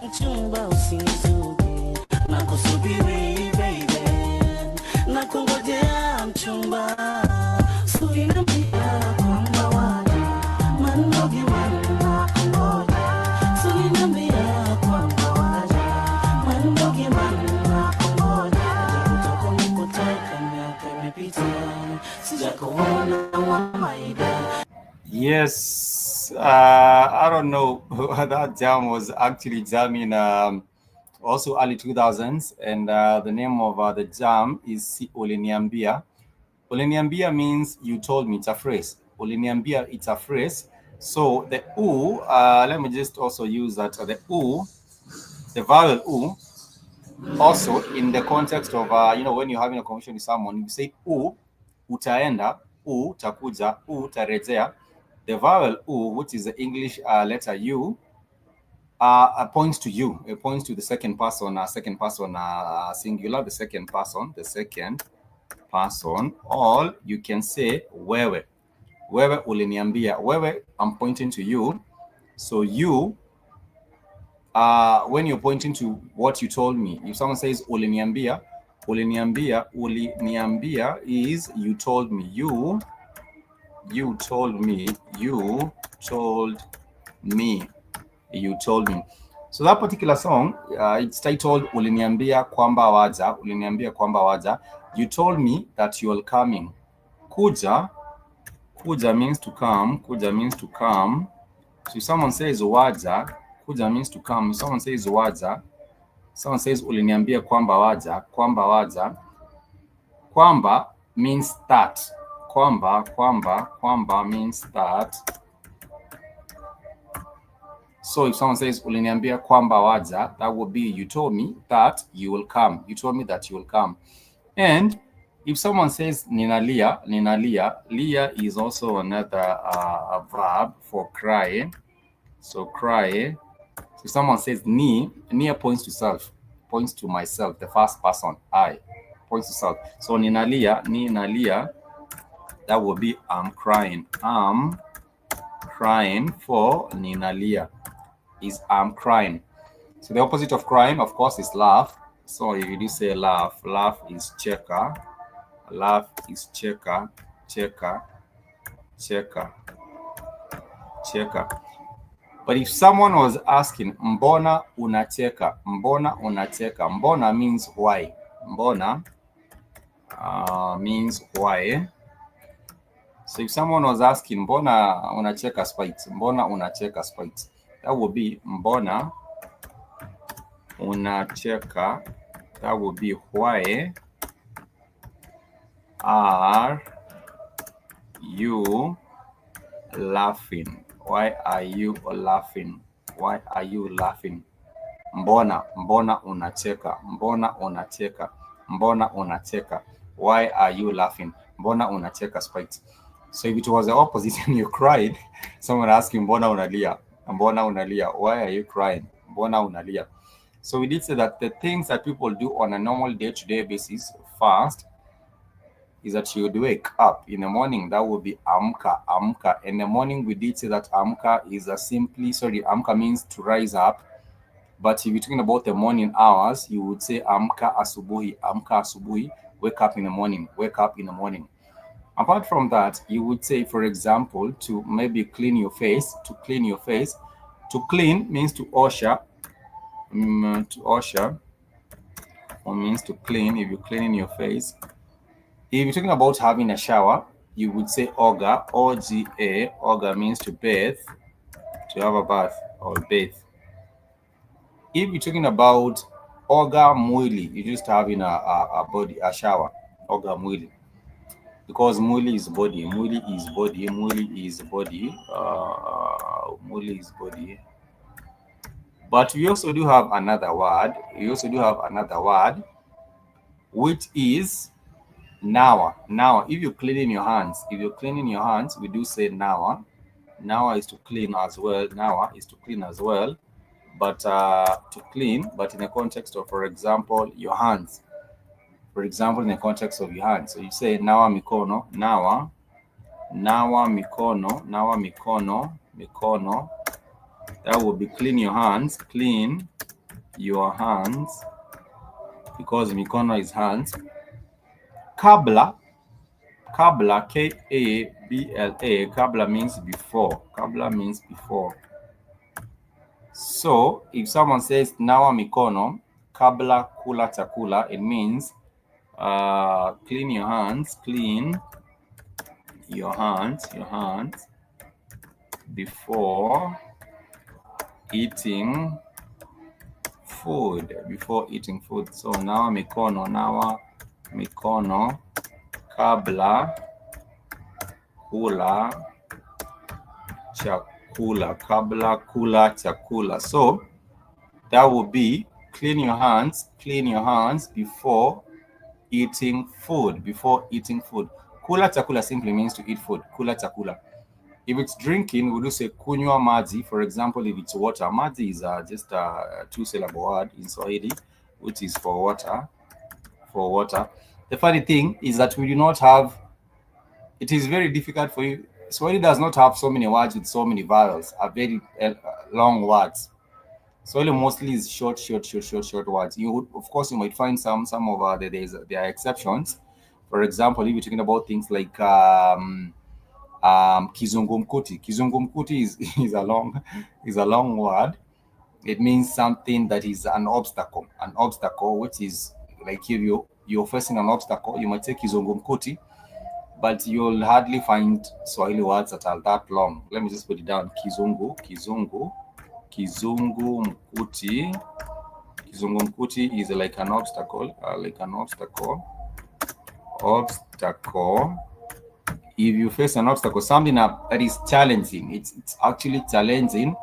mchumba, usinizuge. Nakusubiri baby, nakungojea mchumba. So inambia kwamba waje, mandoge manna kungoja. So inambia kwamba waje, mandoge manna kungoja. Kutoka nilipotoka miaka imepita, sijakuona wa maida. Yes, I don't know. That jam was actually jamming also early 2000s, and the name of the jam is Si Uliniambia. Uliniambia means you told me. It's a phrase. Uliniambia, it's a phrase. So the U, let me just also use that. The U, the vowel U, also in the context of, when you're having a conversation with someone, you say U, utaenda, U, takuja, U, tarejea. The vowel U, which is the English letter U, points to you. It points to the second person singular, the second person, or you can say wewe. Wewe uliniambia. Wewe, I'm pointing to you. So you, when you're pointing to what you told me, if someone says uliniambia is you told me. You told me. So that particular song, it's titled Uliniambia kwamba waja. You told me that you're coming. Kuja means to come. So if someone says waja, kuja means to come. If someone says waja, someone says uliniambia kwamba waja. Kwamba means that. Kwamba means that. So if someone says uliniambia kwamba waja, that would be you told me that you will come. And if someone says ninalia, lia is also another verb for cry. So cry. So if someone says ni points to self, points to myself, the first person, I, points to self. So ninalia, that will be I'm crying. I'm crying for ninalia is I'm crying. So the opposite of crying, of course, is laugh. So if you do say laugh, laugh is cheka. Laugh is cheka, cheka, cheka, cheka. But if someone was asking, mbona unacheka, mbona unacheka, mbona means why. Mbona means why. So if someone was asking, mbona unacheka spite, mbona unacheka spite, that would be mbona unacheka, that would be why are you laughing? Why are you laughing? Why are you laughing? Mbona unacheka, mbona unacheka, mbona unacheka. Why are you laughing? Mbona unacheka spite. So if it was the opposite and you cried, someone asking mbona unalia, mbona unalia, why are you crying, mbona unalia. So we did say that the things that people do on a normal day-to-day basis first is that you would wake up in the morning. That would be amka, amka. In the morning, we did say that amka is amka means to rise up. But if you're talking about the morning hours, you would say amka asubuhi, wake up in the morning, wake up in the morning. Apart from that, you would say, for example, to maybe clean your face, to clean your face. To clean means to usher, or means to clean if you're cleaning your face. If you're talking about having a shower, you would say oga, O-G-A. Oga means to bathe, to have a bath or bathe. If you're talking about oga mwili, you're just having a shower, oga mwili. Because mwili is body, mwili is body, mwili is body, mwili is body. But we also do have another word. Which is nawa. Nawa. If you're cleaning your hands, we do say nawa. Nawa is to clean as well. Nawa is to clean as well. But to clean, but in the context of, for example, your hands. For example, in the context of your hands. So you say nawa mikono, nawa mikono, mikono. That would be clean your hands, because mikono is hands. Kabla, K-A-B-L-A, kabla means before. So if someone says nawa mikono kabla kula chakula, it means clean your hands before eating food. So nawa mikono kabla kula chakula. So that would be clean your hands before eating food. Kula chakula simply means to eat food. Kula chakula. If it's drinking, we do say kunywa maji. For example, if it's water, maji is just a two-syllable word in Swahili, which is for water. The funny thing is that we do not have, it is very difficult for you. Swahili does not have so many words with so many vowels, are very long words. Swahili mostly is short words. You would, of course, you might find some of there are exceptions. For example, if you're talking about things like kizungumkuti. Kizungumkuti is a long word. It means something that is an obstacle, which is like if you're facing an obstacle, you might say kizungumkuti, but you'll hardly find Swahili words that are that long. Let me just put it down. Kizungumkuti. Kizungumkuti is like an obstacle, obstacle. If you face an obstacle, something that is challenging, it's actually challenging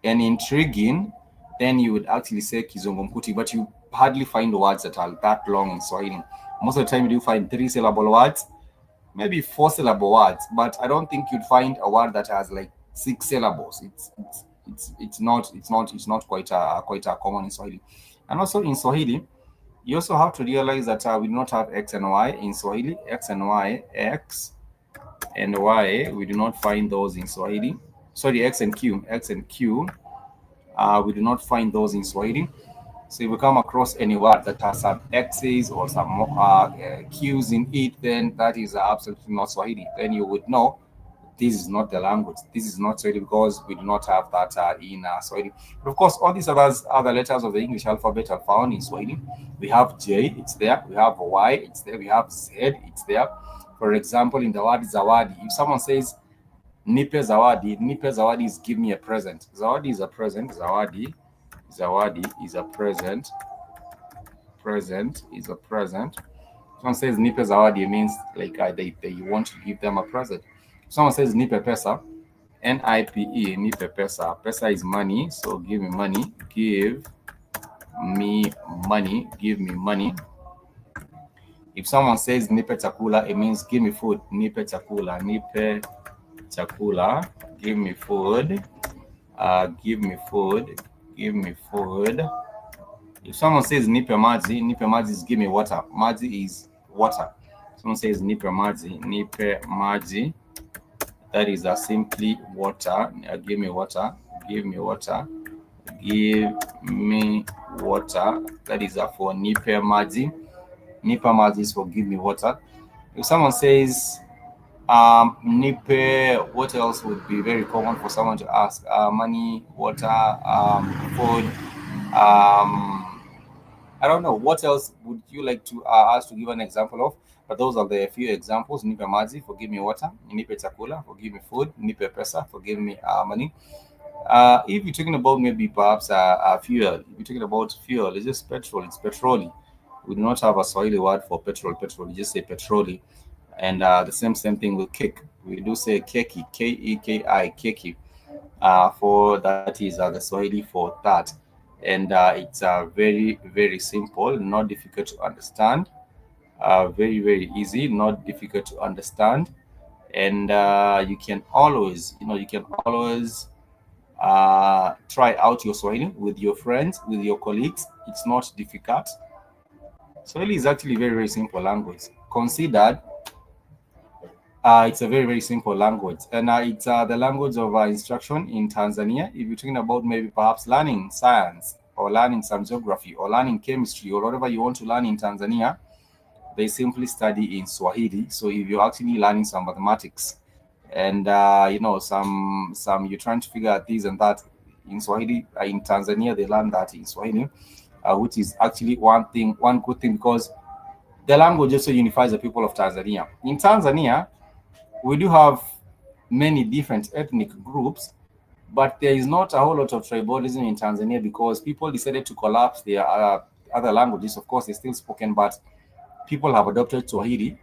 and intriguing, then you would actually say kizungumkuti, but you hardly find words that are that long in Swahili. Most of the time you do find 3-syllable words, maybe 4-syllable words, but I don't think you'd find a word that has like 6 syllables. it's not quite common in Swahili. And also in Swahili, you also have to realize that we do not have X and Y in Swahili. X and Y, X and Y, we do not find those in Swahili. Sorry, X and Q, we do not find those in Swahili. So if you come across any word that has some X's or some Q's in it, then that is absolutely not Swahili. Then you would know this is not the language. This is not Swahili because we do not have that in Swahili. But of course, all these other letters of the English alphabet are found in Swahili. We have J, it's there. We have Y, it's there. We have Z, it's there. For example, in the word zawadi, if someone says nipe zawadi is give me a present. Zawadi is a present. Zawadi is a present. Present is a present. Someone says nipe zawadi, it means like they want to give them a present. Someone says nipe pesa, N-I-P-E, nipe pesa. Pesa is money, so give me money. Give me money. Give me money. If someone says nipe chakula, it means give me food. Nipe chakula. Nipe chakula. Give me food. Give me food. Give me food. If someone says nipe maji is give me water. Maji is water. Someone says nipe maji. That is simply water. Give me water. Give me water. Give me water. That is for nipe maji. Nipe maji is for give me water. If someone says nipe, what else would be very common for someone to ask? Money, water, food. I don't know. What else would you like to ask to give an example of? But those are the few examples. Nipe maji, for give me water. Nipe chakula, for give me food. Nipe pesa, for give me money. If you're talking about maybe perhaps fuel, if you're talking about fuel, it's just petrol. It's petroli. We do not have a Swahili word for petrol. Petrol, we just say petroli. And the same thing with cake. We do say keki, K-E-K-I, keki. For that is the Swahili for that. And it's very, very simple, not difficult to understand. Very, very easy, not difficult to understand. And you can always try out your Swahili with your friends, with your colleagues. It's not difficult. Swahili is actually very, very simple language. Considered, it's a very, very simple language. And it's the language of instruction in Tanzania. If you're talking about maybe perhaps learning science or learning some geography or learning chemistry or whatever you want to learn in Tanzania, they simply study in Swahili. So if you're actually learning some mathematics and some you're trying to figure out this and that in Swahili, in Tanzania they learn that in Swahili, which is actually one good thing, because the language also unifies the people of Tanzania. In Tanzania, we do have many different ethnic groups, but there is not a whole lot of tribalism in Tanzania because people decided to collapse their other languages. Of course, they're still spoken, but people have adopted Swahili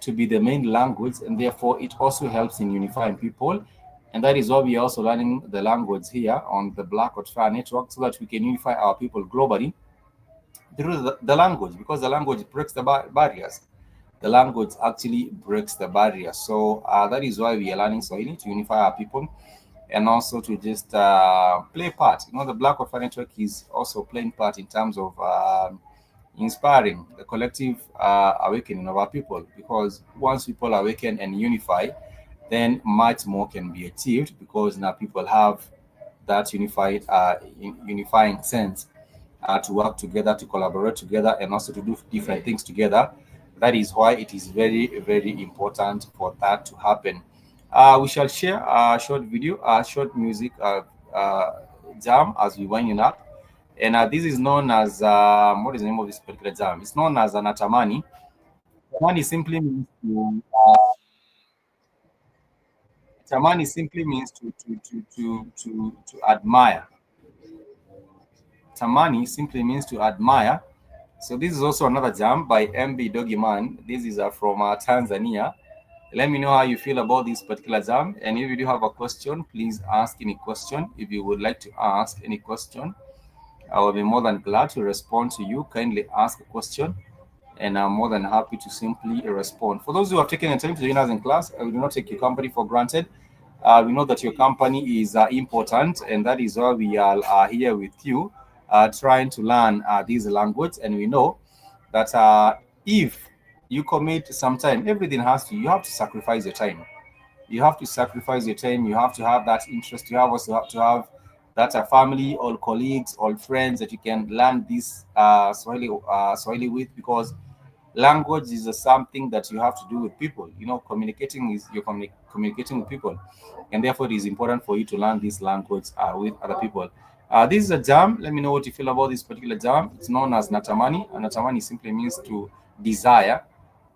to be the main language, and therefore it also helps in unifying people. And that is why we are also learning the language here on the Blackhot network, so that we can unify our people globally through the language, because the language breaks the barriers. The language actually breaks the barrier. So that is why we are learning Swahili, to unify our people and also to just play part. The Blackhot network is also playing part in terms of inspiring the collective awakening of our people, because once people awaken and unify, then much more can be achieved, because now people have that unifying sense to work together, to collaborate together, and also to do different things together. That is why it is very, very important for that to happen. We shall share a short video, a short music jam as we winding up. And this is known as, what is the name of this particular jam? It's known as Natamani. Tamani simply means to, Tamani simply means to admire. Tamani simply means to admire. So this is also another jam by MB Dogiman. This is from Tanzania. Let me know how you feel about this particular jam. And if you do have a question, please ask any question. If you would like to ask any question, I will be more than glad to respond to you. Kindly ask a question, and I'm more than happy to simply respond. For those who have taken the time to join us in class, I will not take your company for granted. We know that your company is important, and that is why we are here with you, trying to learn these language. And we know that if you commit some time, everything you have to sacrifice your time. You have to sacrifice your time. You have to have that interest. You have also have to have that family or colleagues or friends that you can learn this Swahili with, because language is something that you have to do with people. You know, communicating is you're communicating with people, and therefore it is important for you to learn this language with other people. This is a jam. Let me know what you feel about this particular jam. It's known as natamani, and natamani simply means to desire.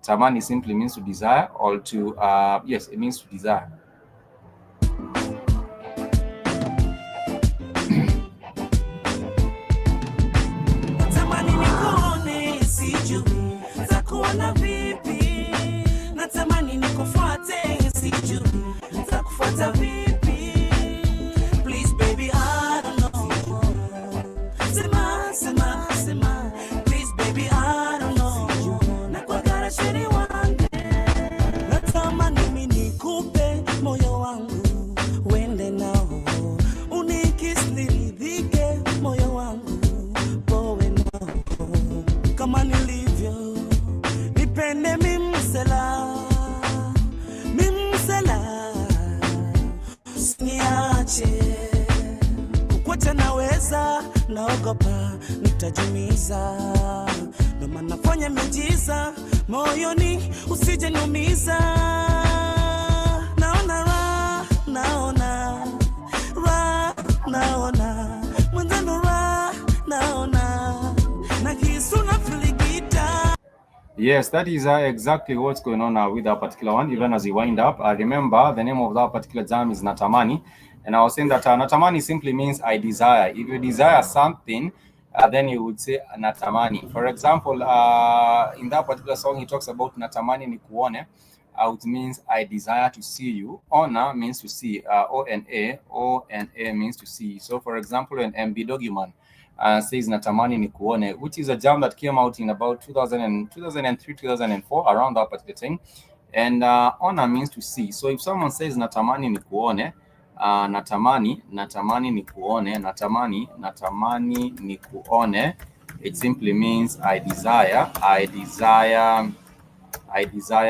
Tamani simply means to desire, or to yes, it means to desire. Natamani nikuone, sijui takuona vipi. Natamani nikufuate, sijui takufuata vipi. Please baby, I don't know. Sema, sema, sema. Please baby, I don't know. Nakuagara sheri wangu. Natamani mimi nikupe moyo wangu, uende nao. Unikis niridhike moyo wangu, powe nao. Kama nilivyo, nipende mimsela, mimsela. Usiniache, kukuacha naweza, naogopa nitajumiza. Ndo maana nafanya miujiza moyoni, usije niumiza. Naona raha, naona raha, naona mwenzano raha, naona na kisu na filigita. Yes, that is exactly what's going on with that particular one. Even as you wind up, I remember the name of that particular jam is Natamani. And I was saying that Natamani simply means I desire. If you desire something, then you would say Natamani. For example, in that particular song, he talks about Natamani ni kuone, which means I desire to see you. Ona means to see. O-N-A means to see. So, for example, an MB Dogiman says Natamani ni kuone, which is a jam that came out in about 2003, 2004, around that particular thing. And Ona means to see. So if someone says Natamani ni kuone, natamani ni kuone, natamani ni kuone, it simply means I desire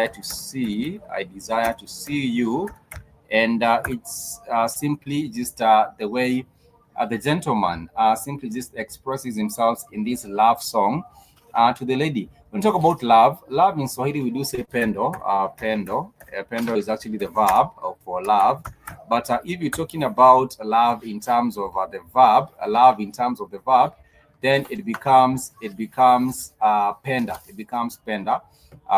to see you. And it's simply just the way the gentleman simply just expresses himself in this love song to the lady. When we talk about love in Swahili, we do say pendo. Pendo is actually the verb for love. But if you're talking about love in terms of the verb, then it becomes penda. It becomes penda.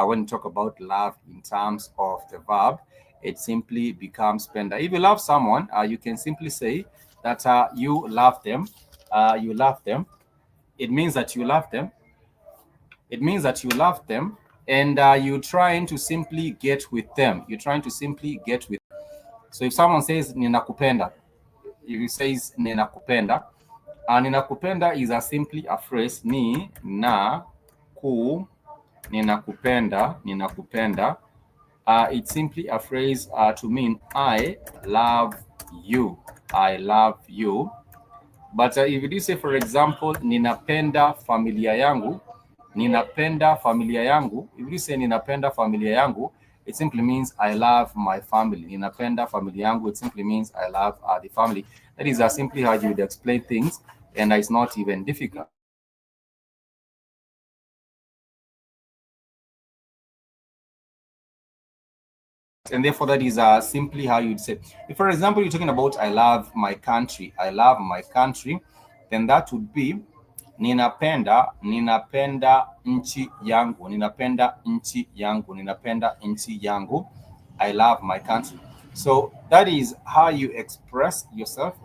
When you talk about love in terms of the verb, it simply becomes penda. If you love someone, you can simply say that you love them. You love them. It means that you love them. It means that you love them, and you're trying to simply get with them. You're trying to simply get with them. So if someone says ninakupenda, if he says ninakupenda, ninakupenda is simply a phrase ni na ku ninakupenda. It's simply a phrase to mean I love you. I love you. But if you do say, for example, ninapenda familia yangu, if you say ninapenda familia yangu, it simply means I love my family. Ninapenda familia yangu, it simply means I love the family. That is simply how you would explain things, and it's not even difficult. And therefore, that is simply how you'd say. If, for example, you're talking about I love my country, then that would be ninapenda nchi yangu, ninapenda nchi yangu, I love my country. So that is how you express yourself.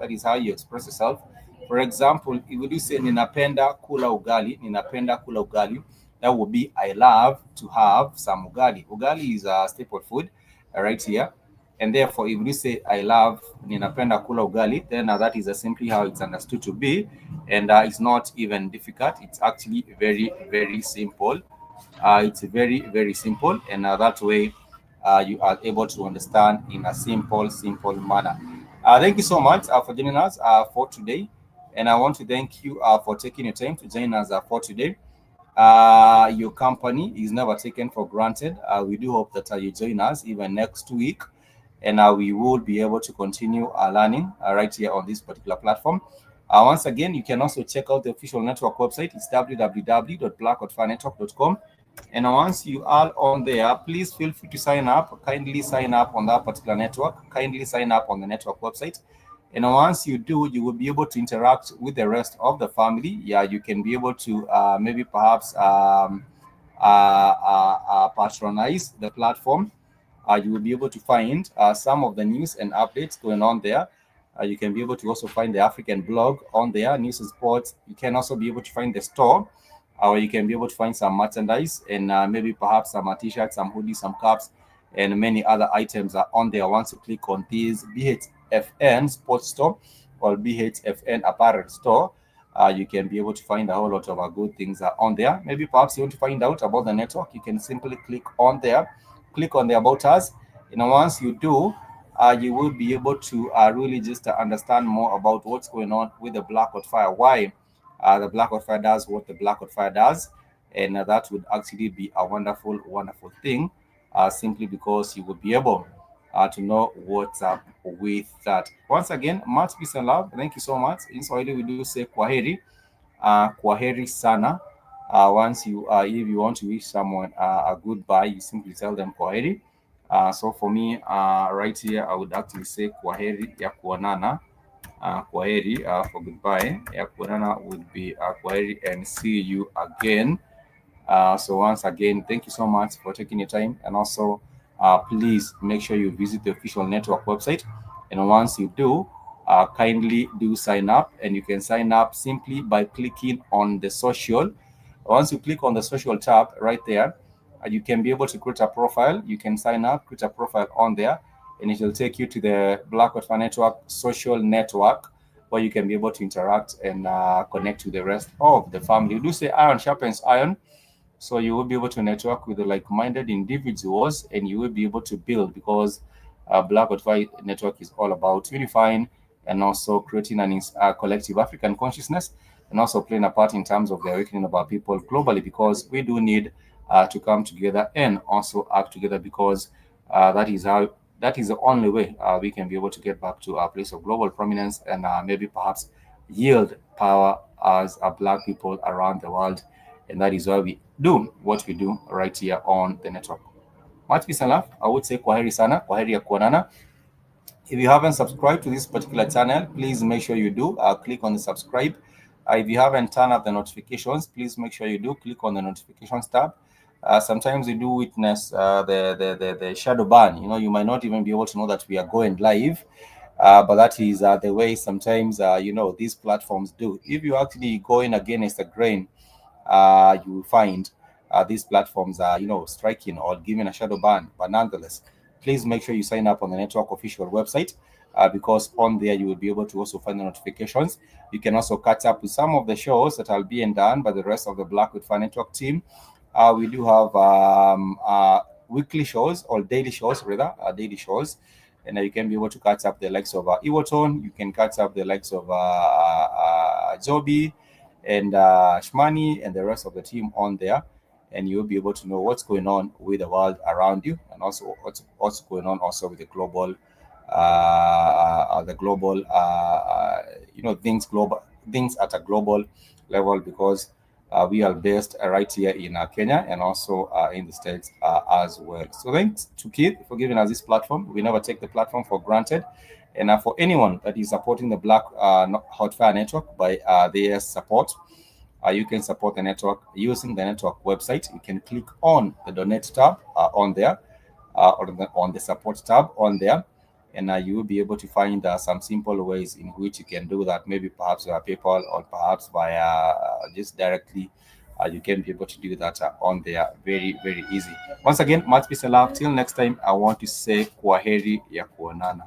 For example, if you do say ninapenda kula ugali, that would be I love to have some ugali. Ugali is a staple food right here. And therefore, if you say I love ninapenda kula ugali, then that is simply how it's understood to be, and it's not even difficult. It's actually very, very simple. It's very, very simple, and that way you are able to understand in a simple manner. Thank you so much for joining us for today, and I want to thank you for taking your time to join us for today. Your company is never taken for granted. We do hope that you join us even next week, and we will be able to continue learning right here on this particular platform. Once again, you can also check out the official network website. It's www.blackhotfirenetwork.com. And once you are on there, please feel free to sign up. Kindly sign up on that particular network. Kindly sign up on the network website. And once you do, you will be able to interact with the rest of the family. Yeah, you can be able to maybe perhaps patronize the platform. You will be able to find some of the news and updates going on there. You can be able to also find the African blog on there, news and sports. You can also be able to find the store, where you can be able to find some merchandise and maybe perhaps some t-shirts, some hoodies, some caps, and many other items are on there. Once you click on this BHFN Sports Store or BHFN Apparel Store, you can be able to find a whole lot of good things on there. Maybe perhaps you want to find out about the network, you can simply click on there, click on the About Us. Once you do, you will be able to really just understand more about what's going on with the Blackhot Fire, why the Blackhot Fire does what the Blackhot Fire does, and that would actually be a wonderful thing, simply because you will be able to know what's up with that. Once again, much peace and love. Thank you so much. In Swahili, we do say kwaheri, kwaheri sana. Once you, if you want to wish someone a goodbye, you simply tell them kwaheri. So for me, right here, I would actually say kwaheri ya kuonana. Kwaheri for goodbye. Ya kuonana would be kwaheri and see you again. So once again, thank you so much for taking your time, and also please make sure you visit the official network website. And once you do, kindly do sign up, and you can sign up simply by clicking on the social. Once you click on the social tab right there, you can be able to create a profile. You can sign up, create a profile on there, and it will take you to the Blackhot Fire Network social network, where you can be able to interact and connect to the rest of the family. We do say iron sharpens iron. So you will be able to network with the like-minded individuals, and you will be able to build, because Blackhot Fire Network is all about unifying and also creating an collective African consciousness, and also playing a part in terms of the awakening of our people globally, because we do need to come together and also act together, because that is the only way we can be able to get back to our place of global prominence, and maybe perhaps yield power as Black people around the world. And that is why we do what we do right here on the network. Much peace and love. I would say kwaheri sana, kwaheri ya kuonana. If you haven't subscribed to this particular channel, please make sure you do. Click on the subscribe. If you haven't turned up the notifications, please make sure you do. Click on the notifications tab. Sometimes you do witness the shadow ban. You might not even be able to know that we are going live. But that is the way sometimes, these platforms do. If you actually going against the grain, you will find these platforms are, striking or giving a shadow ban. But nonetheless, please make sure you sign up on the network official website, because on there you will be able to also find the notifications. You can also catch up with some of the shows that are being done by the rest of the Blackhot Fire Network team. We do have weekly shows, or daily shows rather, daily shows. And you can be able to catch up the likes of Iwoton. You can catch up the likes of Joby and Shmani and the rest of the team on there, and you'll be able to know what's going on with the world around you, and also what's going on also with the global things at a global level, because we are based right here in Kenya, and also in the States as well. So thanks to Keith for giving us this platform. We never take the platform for granted. And for anyone that is supporting the Blackhot Fire Network by their support, you can support the network using the network website. You can click on the donate tab on there, or on the support tab on there, and you will be able to find some simple ways in which you can do that. Maybe perhaps via PayPal, or perhaps via just directly. You can be able to do that on there. Very, very easy. Once again, much peace and love. Till next time, I want to say kwaheri ya kuonana.